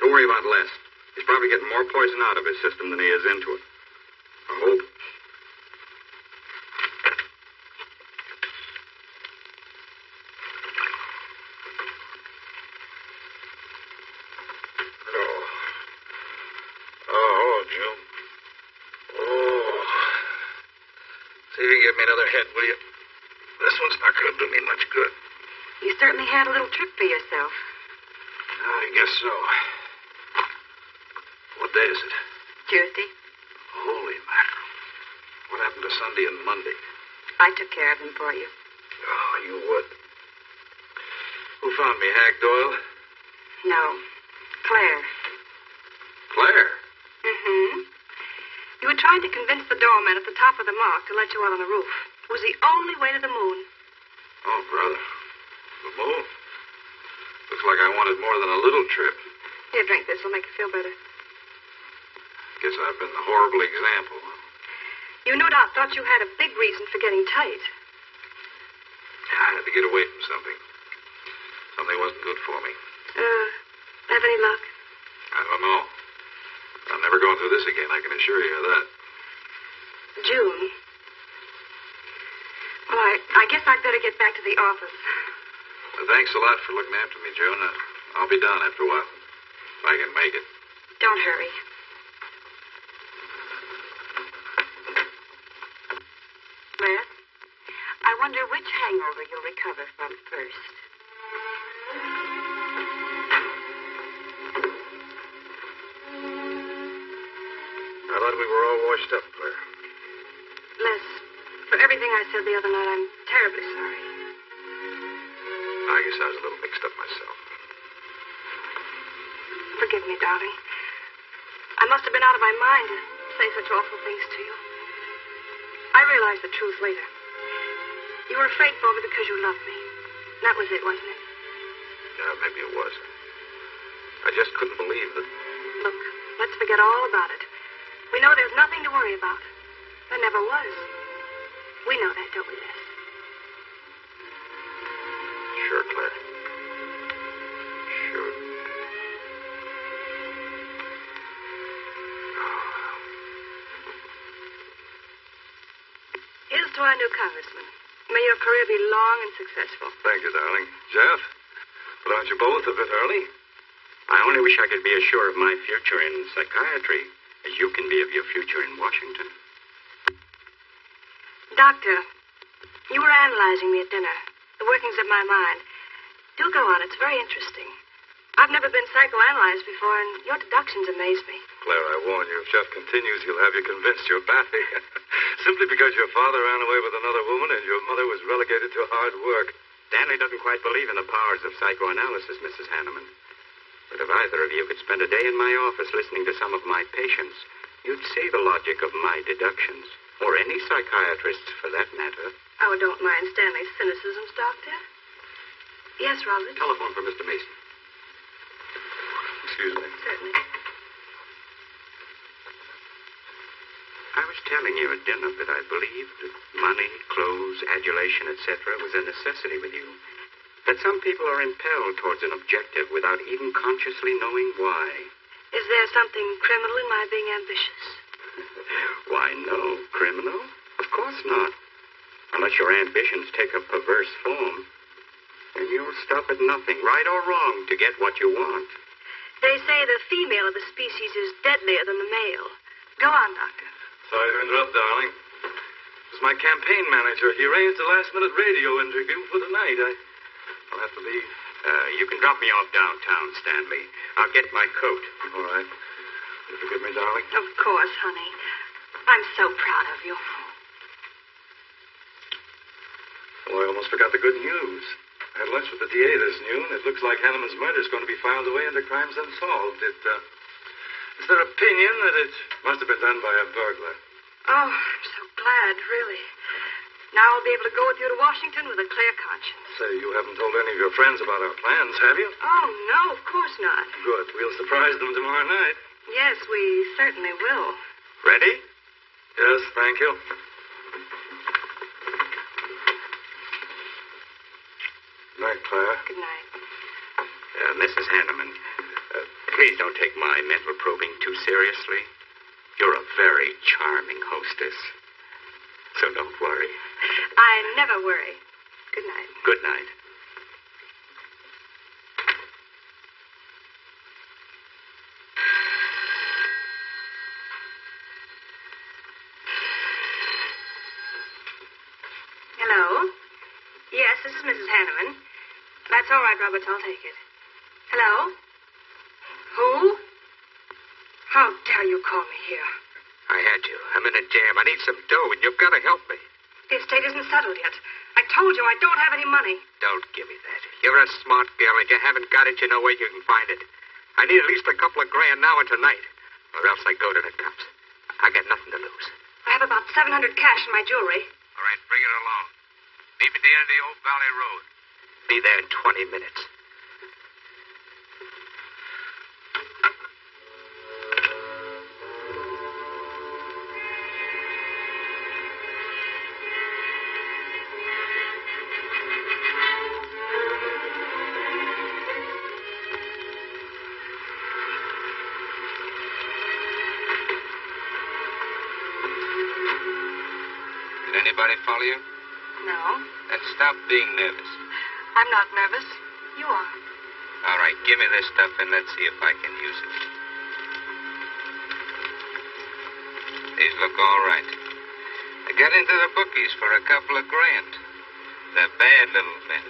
Don't worry about Les. He's probably getting more poison out of his system than he is into it. I hope. Oh, June. Oh. See if you can get me another head, will you? This one's not going to do me much good. You certainly had a little trip for yourself. I guess so. What day is it? Tuesday. Holy mackerel. What happened to Sunday and Monday? I took care of them for you. Oh, you would. Who found me, Hag Doyle? No. Claire. Claire? Mm-hmm. You were trying to convince the doorman at the top of the mark to let you out on the roof. It was the only way to the moon. Oh, brother. The moon? Looks like I wanted more than a little trip. Here, drink this. It'll make you feel better. Guess I've been the horrible example. You no doubt thought you had a big reason for getting tight. I had to get away from something. Something wasn't good for me. Have any luck? I don't know. I'm never going through this again, I can assure you of that. June. Well, I guess I'd better get back to the office. Well, thanks a lot for looking after me, June. I'll be done after a while. If I can make it. Don't hurry. Les, I wonder which hangover you'll recover from first. I thought we were all washed up, Claire. Les, for everything I said the other night, I'm terribly sorry. I guess I was a little mixed up myself. Forgive me, darling. I must have been out of my mind to say such awful things to you. I realized the truth later. You were afraid for me because you loved me. That was it, wasn't it? Yeah, maybe it was. I just couldn't believe that. Look, let's forget all about it. We know there's nothing to worry about. There never was. We know that, don't we, Les? Sure, Claire. Sure. Oh. new congressman. May your career be long and successful. Thank you, darling. Jeff? But aren't you both a bit early? I only wish I could be as sure of my future in psychiatry as you can be of your future in Washington. Doctor, you were analyzing me at dinner, the workings of my mind. Do go on. It's very interesting. I've never been psychoanalyzed before, and your deductions amaze me. Claire, I warn you, if Jeff continues, he'll have you convinced you're batty. Simply because your father ran away with another woman and your mother was relegated to hard work. Stanley doesn't quite believe in the powers of psychoanalysis, Mrs. Hanneman. But if either of you could spend a day in my office listening to some of my patients, you'd see the logic of my deductions. Or any psychiatrist's, for that matter. Oh, don't mind Stanley's cynicisms, Doctor. Yes, Robert? Telephone for Mr. Mason. Excuse me. Certainly. I was telling you at dinner that I believed that money, clothes, adulation, etc. was a necessity with you. That some people are impelled towards an objective without even consciously knowing why. Is there something criminal in my being ambitious? Why, no. Criminal? Of course not. Unless your ambitions take a perverse form. And you'll stop at nothing, right or wrong, to get what you want. They say the female of the species is deadlier than the male. Go on, Doctor. Sorry to interrupt, darling. It was my campaign manager. He arranged a last-minute radio interview for tonight. I'll have to leave. You can drop me off downtown, Stanley. I'll get my coat. All right. You forgive me, darling? Of course, honey. I'm so proud of you. Oh, I almost forgot the good news. I had lunch with the DA this noon. It looks like Hanneman's murder is going to be filed away under crimes unsolved. It's their opinion that it must have been done by a burglar. Oh, I'm so glad, really. Now I'll be able to go with you to Washington with a clear conscience. Say, you haven't told any of your friends about our plans, have you? Oh, no, of course not. Good. We'll surprise them tomorrow night. Yes, we certainly will. Ready? Yes, thank you. Night, Claire. Good night. Mrs. Hanneman, please don't take my mental probing too seriously. You're a very charming hostess. So don't worry. I never worry. Good night. Good night. Hello? Yes, this is Mrs. Hanneman. That's all right, Roberts. I'll take it. Hello? Who? How dare you call me here? I had you. I'm in a jam. I need some dough, and you've got to help me. The estate isn't settled yet. I told you I don't have any money. Don't give me that. You're a smart girl, and you haven't got it. You know where you can find it. I need at least a couple of grand now and tonight, or else I go to the cops. I got nothing to lose. I have about $700 cash in my jewelry. All right, bring it along. Meet me at the end of the Old Valley Road. Be there in 20 minutes. Did anybody follow you? No, Then stop being nervous. I'm not nervous. You are. All right, give me this stuff and let's see if I can use it. These look all right. I got into the bookies for a couple of grand. They're bad little men.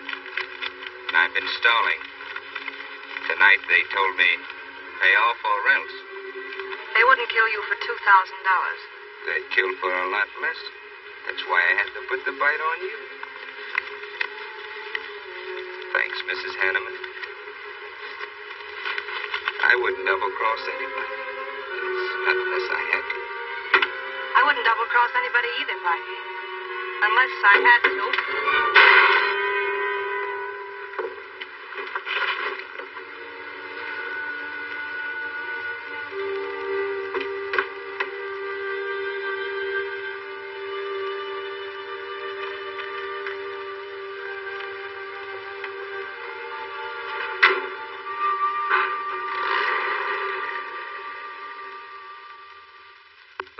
And I've been stalling. Tonight they told me, pay off or else. They wouldn't kill you for $2,000. They'd kill for a lot less. That's why I had to put the bite on you. Thanks, Mrs. Hanneman. I wouldn't double-cross anybody. Not unless I had to. I wouldn't double-cross anybody either, Blackie. Unless I had to.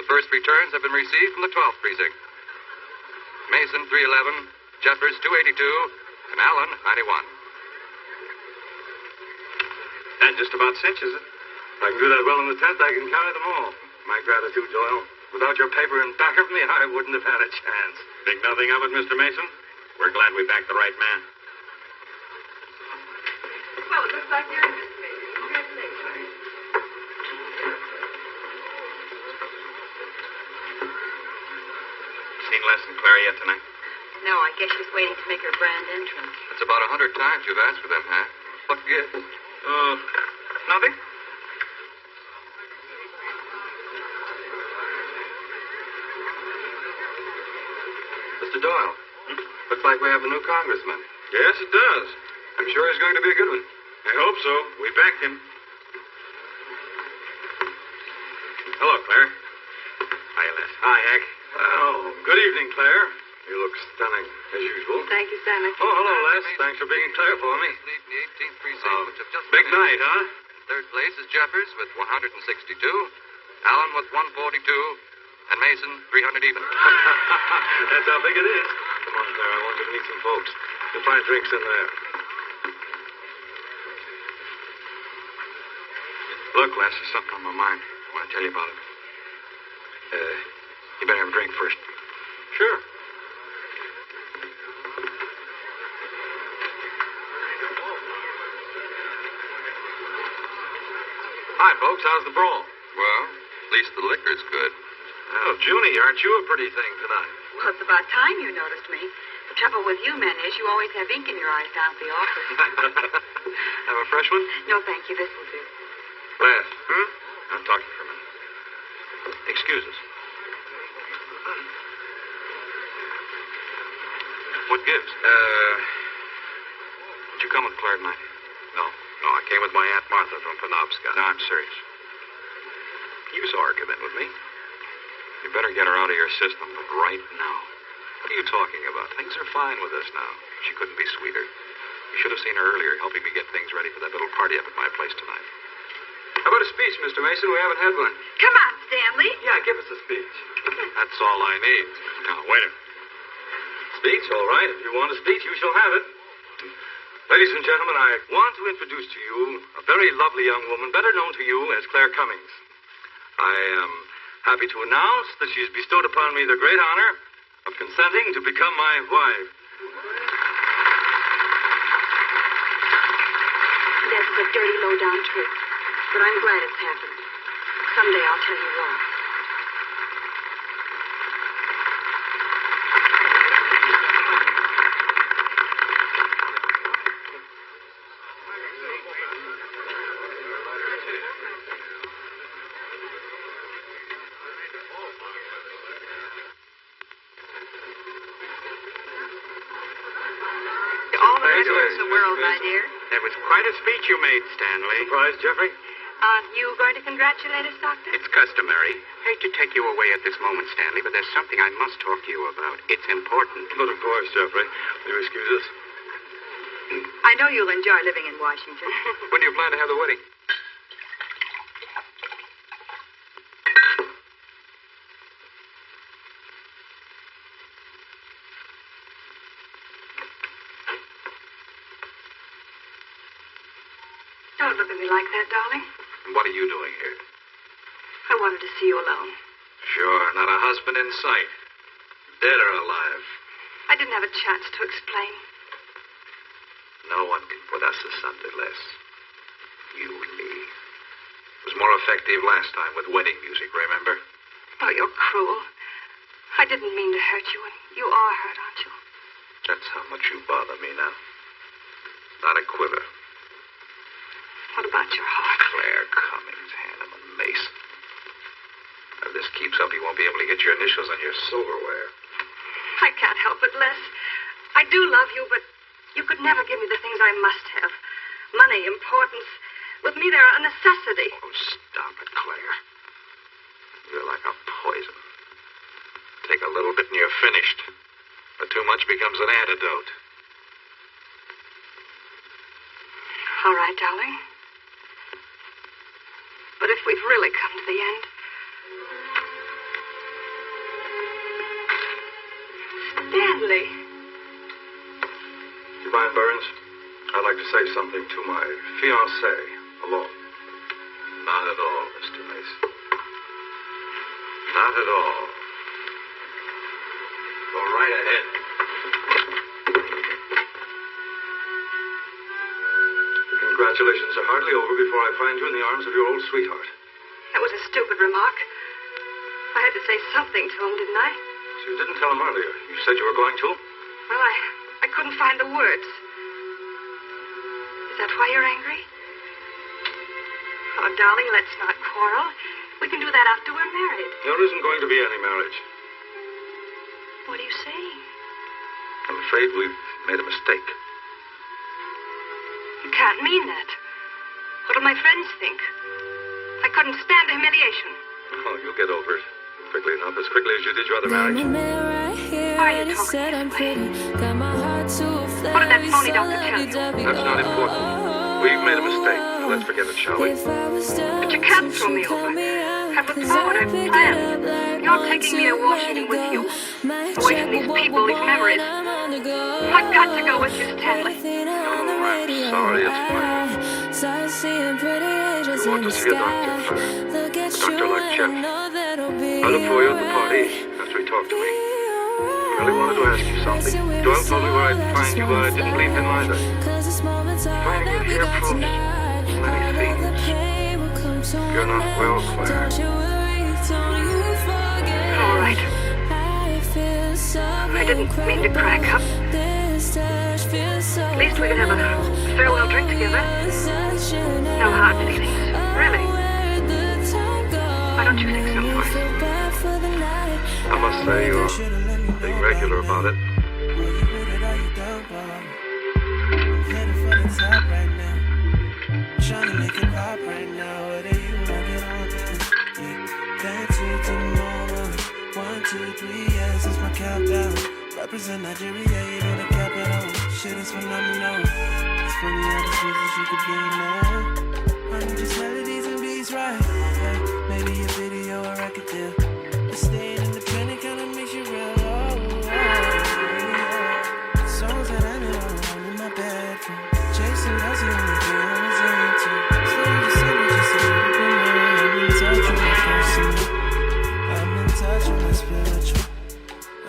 First returns have been received from the 12th precinct. Mason, 311. Jeffers, 282. And Allen, 91. That just about cinches it. If I can do that well in the 10th, I can carry them all. My gratitude, Doyle. Without your paper in back of me, I wouldn't have had a chance. Think nothing of it, Mr. Mason? We're glad we backed the right man. Well, it looks like you're in this, Mason. Congratulations. Seen Les and Claire yet tonight? No, I guess she's waiting to make her grand entrance. It's about 100 times you've asked for them, huh? What gift? Nothing? Mr. Doyle, looks like we have a new congressman. Yes, it does. I'm sure he's going to be a good one. I hope so. We backed him. Hello, Claire. Hi, Les. Hi, Hank. Oh, good evening, Claire. You look stunning, as usual. Thank you, Senator. Oh, hello, Les. Thanks for being Claire for me. Lead in the 18th precinct, which have just Big finished. night, huh? In third place is Jeffers with 162. Allen with 142. And Mason, 300 even. That's how big it is. Come on, Claire. I want you to meet some folks. You'll find drinks in there. Look, Les, there's something on my mind. I want to tell you about it. You better have a drink first. Sure. Hi, folks. How's the brawl? Well, at least the liquor's good. Oh, Junie, aren't you a pretty thing tonight? Well, it's about time you noticed me. The trouble with you men is you always have ink in your eyes down at the office. Have a fresh one? No, thank you. This will do. Les. I'm talking for a minute. Excuse us. What gives? Did you come with Claire tonight? No, I came with my Aunt Martha from Penobscot. No, I'm serious. You saw her come in with me. You better get her out of your system right now. What are you talking about? Things are fine with us now. She couldn't be sweeter. You should have seen her earlier helping me get things ready for that little party up at my place tonight. How about a speech, Mr. Mason? We haven't had one. Come on, Stanley. Yeah, give us a speech. That's all I need. Now, wait a minute. Speech, all right. If you want a speech, you shall have it. Ladies and gentlemen, I want to introduce to you a very lovely young woman, better known to you as Claire Cummings. I am happy to announce that she has bestowed upon me the great honor of consenting to become my wife. This is a dirty, low-down trick, but I'm glad it's happened. Someday I'll tell you why. All the rest in the world, my dear. That was quite a speech you made, Stanley. Surprised, Jeffrey? Aren't you going to congratulate us, Doctor? It's customary. Hate to take you away at this moment, Stanley, but there's something I must talk to you about. It's important. But of course, Jeffrey. Will you excuse us? I know you'll enjoy living in Washington. When do you plan to have the wedding? Don't look at me like that, darling. And what are you doing here? I wanted to see you alone. Sure, not a husband in sight. Dead or alive. I didn't have a chance to explain. No one can put us asunder, Les. You and me. It was more effective last time with wedding music, remember? Oh, you're cruel. I didn't mean to hurt you, and you are hurt, aren't you? That's how much you bother me now. Not a quiver. What about your heart? Claire Cummings, Hanneman, Mason. If this keeps up, you won't be able to get your initials on your silverware. I can't help it, Les. I do love you, but you could never give me the things I must have. Money, importance. With me, they're a necessity. Oh, stop it, Claire. You're like a poison. Take a little bit and you're finished. But too much becomes an antidote. All right, darling. But if we've really come to the end... Stanley. Do you mind, Burns? I'd like to say something to my fiancée alone. Not at all, Mr. Mason. Not at all. Go right ahead. Congratulations are hardly over before I find you in the arms of your old sweetheart. That was a stupid remark. I had to say something to him, didn't I? So you didn't tell him earlier. You said you were going to? Well, I couldn't find the words. Is that why you're angry? Oh, darling, let's not quarrel. We can do that after we're married. There isn't going to be any marriage. What are you saying? I'm afraid we've made a mistake. You can't mean that. What'll my friends think? I couldn't stand the humiliation. Oh, you'll get over it. Quickly enough, as quickly as you did your other marriage. Why are you talking this way? What did that phony doctor tell you? That's not important. We've made a mistake. Now let's forget it, shall we? But you can't throw me over. I've looked forward, I've planned. You're taking me to Washington with you. Away from these people, these memories. I've got to go with you, Stanley. Oh, I'm sorry, it's fine. You want to see a doctor first. A doctor like Jeff. I'll look for you at the party after he talked to me. I really wanted to ask you something. Doyle told me where I'd find you, but I didn't believe him either. Finding you here proves many things. You're not well, Claire. All right. I didn't mean to crack up. At least we could have a farewell drink together. No hard feelings, really. Why don't you think so, Boy? I must say you're being regular about it. Trying to make it pop right now. What are you working on? Dance with the moment. 1, 2, 3, yes, it's my countdown. Represent Nigeria, you know the capital. Shit is phenomenal. It's funny how this business you could be now. I need just melodies and beats right. Yeah, maybe a video or record deal. But staying independent kinda makes you real. Songs that I know, I'm in my bedroom. Chasing love's the only thing I was into. Slowly just say what you say, I'm in touch with my personal. I'm in touch with my spiritual.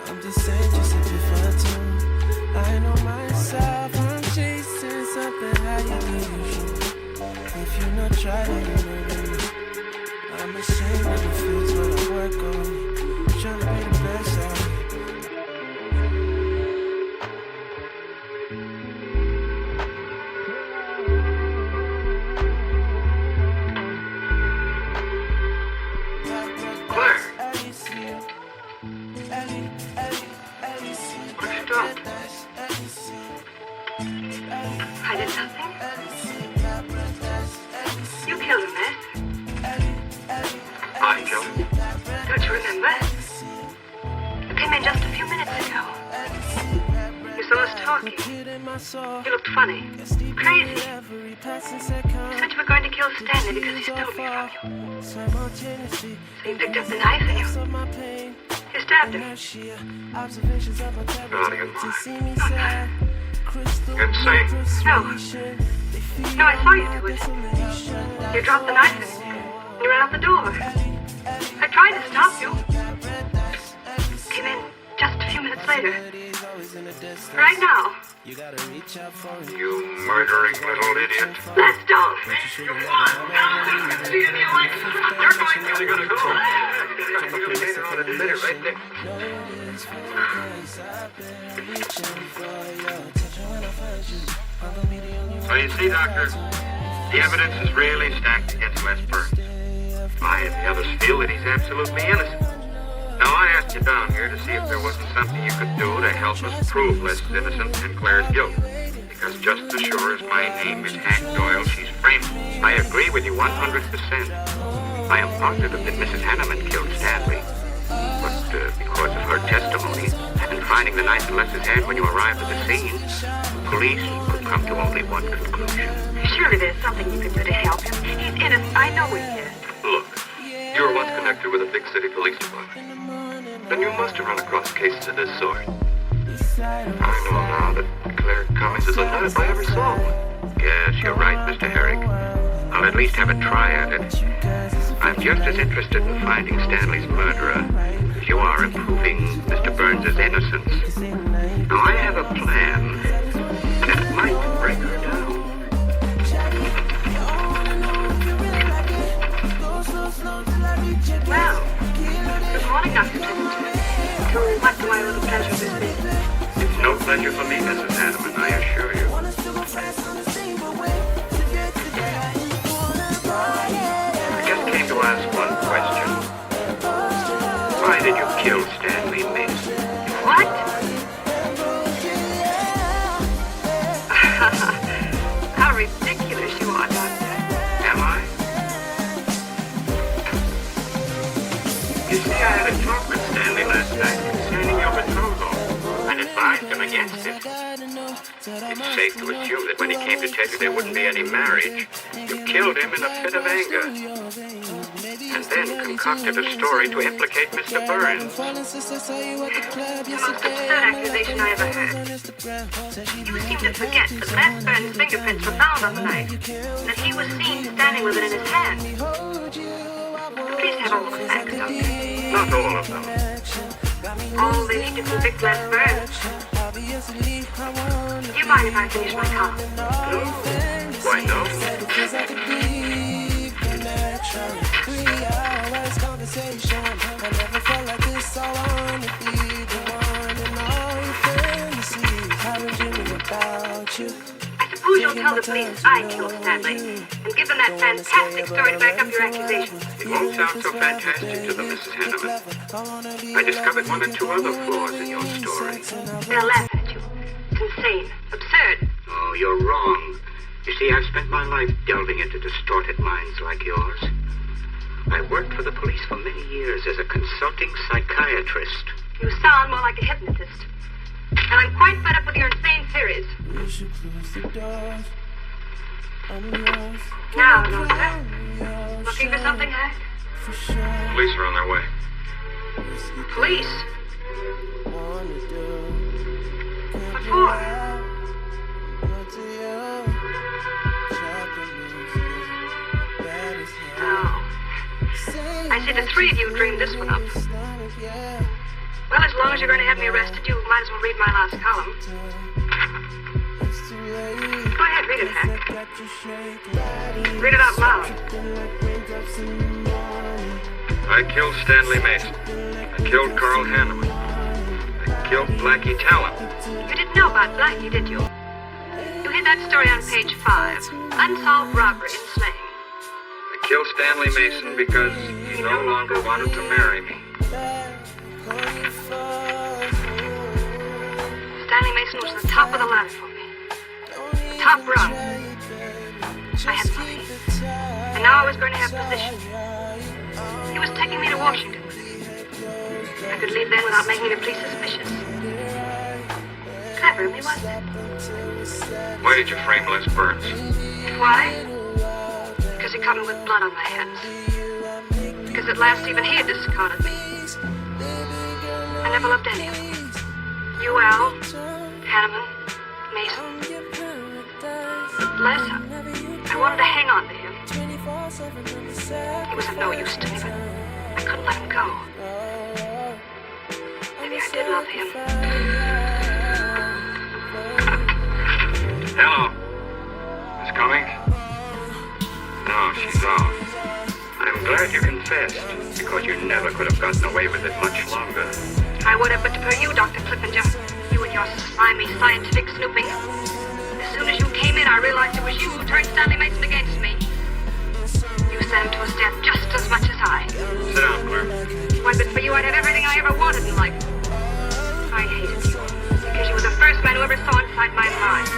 I'm just saying, just a bit fun too. I know myself, I'm chasing something higher than usual. If you not try, then you know me. I'm ashamed of the feels when I work on it. Trying to be the best out of me. I did nothing. You killed him, eh? I killed him. Don't you remember? You came in just a few minutes ago. You saw us talking. You looked funny. Crazy. You said you were going to kill Stanley because he stole me from you. So you picked up the knife and you stabbed him. You're out of your mind. Not that. You're insane. No. No, I saw you do it. You dropped the knife and you ran out the door. I tried to stop you. Came in just a few minutes later. Right now. You murdering little idiot. Let's don't. You won. See in the election. You're going to go. Right there. So you see, Doctor, the evidence is really stacked against Les Burns. I and the others feel that he's absolutely innocent. Now, I asked you down here to see if there wasn't something you could do to help us prove Les is innocent and Claire's guilt. Because just as sure as my name is Hank Doyle, she's framed. I agree with you 100%. I am positive that Mrs. Hanneman killed Stanley. But because of her testimony and finding the knife in Les's hand when you arrived at the scene, police could come to only one conclusion. Surely there's something you can do to help him. He's innocent. I know he is. Look, you were once connected with a big city police department. Then you must have run across cases of this sort. I know now that Claire Cummings is the nut I ever saw. Yes, you're right, Mr. Herrick. I'll at least have a try at it. I'm just as interested in finding Stanley's murderer as you are in proving Mr. Burns' innocence. Now, I have a plan that might break her down. Well, good morning, Dr. Tippington. What do I owe the pleasure of this visit? It's no pleasure for me, Mrs. Hanneman, I assure you. I just came to ask one question. Why did you kill Stanley Mason? What? How ridiculous you are, Doctor. Am I? You see, I had a talk with Stanley last night concerning your betrothal and advised him against it. It's safe to assume that when he came to tell you there wouldn't be any marriage, you killed him in a fit of anger. And then concocted a story to implicate Mr. Burns. The most absurd accusation I ever heard. You seem to forget that Les Burns' fingerprints were found on the knife, and that he was seen standing with it in his hand. Please have all the facts, Doctor. Not all of them. All they need to convict Les Burns. Do you mind if I finish my column? No? Why no? I suppose you'll tell the police I killed Stanley and give them that fantastic story to back up your accusations. It won't sound so fantastic to them, Mrs. Hanneman. I discovered one or two other flaws in your story. They'll laugh at you. It's insane. Absurd. Oh, you're wrong. You see, I've spent my life delving into distorted minds like yours. I worked for the police for many years as a consulting psychiatrist. You sound more like a hypnotist. And I'm quite fed up with your insane theories. Now, Doctor. Looking for something, Hank? Police are on their way. Police? What for? Oh. I see the three of you dreamed this one up. Well, as long as you're going to have me arrested, you might as well read my last column. Go ahead, read it, Hank. Read it out loud. I killed Stanley Mason. I killed Carl Hanneman. I killed Blackie Talon. You didn't know about Blackie, did you? You hid that story on page 5. Unsolved robbery and slaying. I killed Stanley Mason because he no longer wanted to marry me. Stanley Mason was the top of the ladder for me. The top rung. I had money. And now I was going to have position. He was taking me to Washington. I could leave then without making the police suspicious. Clever of me, wasn't it? Why did you frame Les Burns? Why? Because he caught me with blood on my hands. Because at last even he had discarded me. I never loved any of them. Al, Hanneman, Mason. But Les, I wanted to hang on to him. He was of no use to me, but I couldn't let him go. Maybe I did love him. Hello. Miss Comique? No, she's off. I'm glad you confessed, because you never could have gotten away with it much longer. I would have, but for you, Dr. Clippinger, you and your slimy scientific snooping. As soon as you came in, I realized it was you who turned Stanley Mason against me. You sent him to his death just as much as I. Sit down, Claire. Why, but for you, I'd have everything I ever wanted in life. I hated you, because you were the first man who ever saw inside my mind.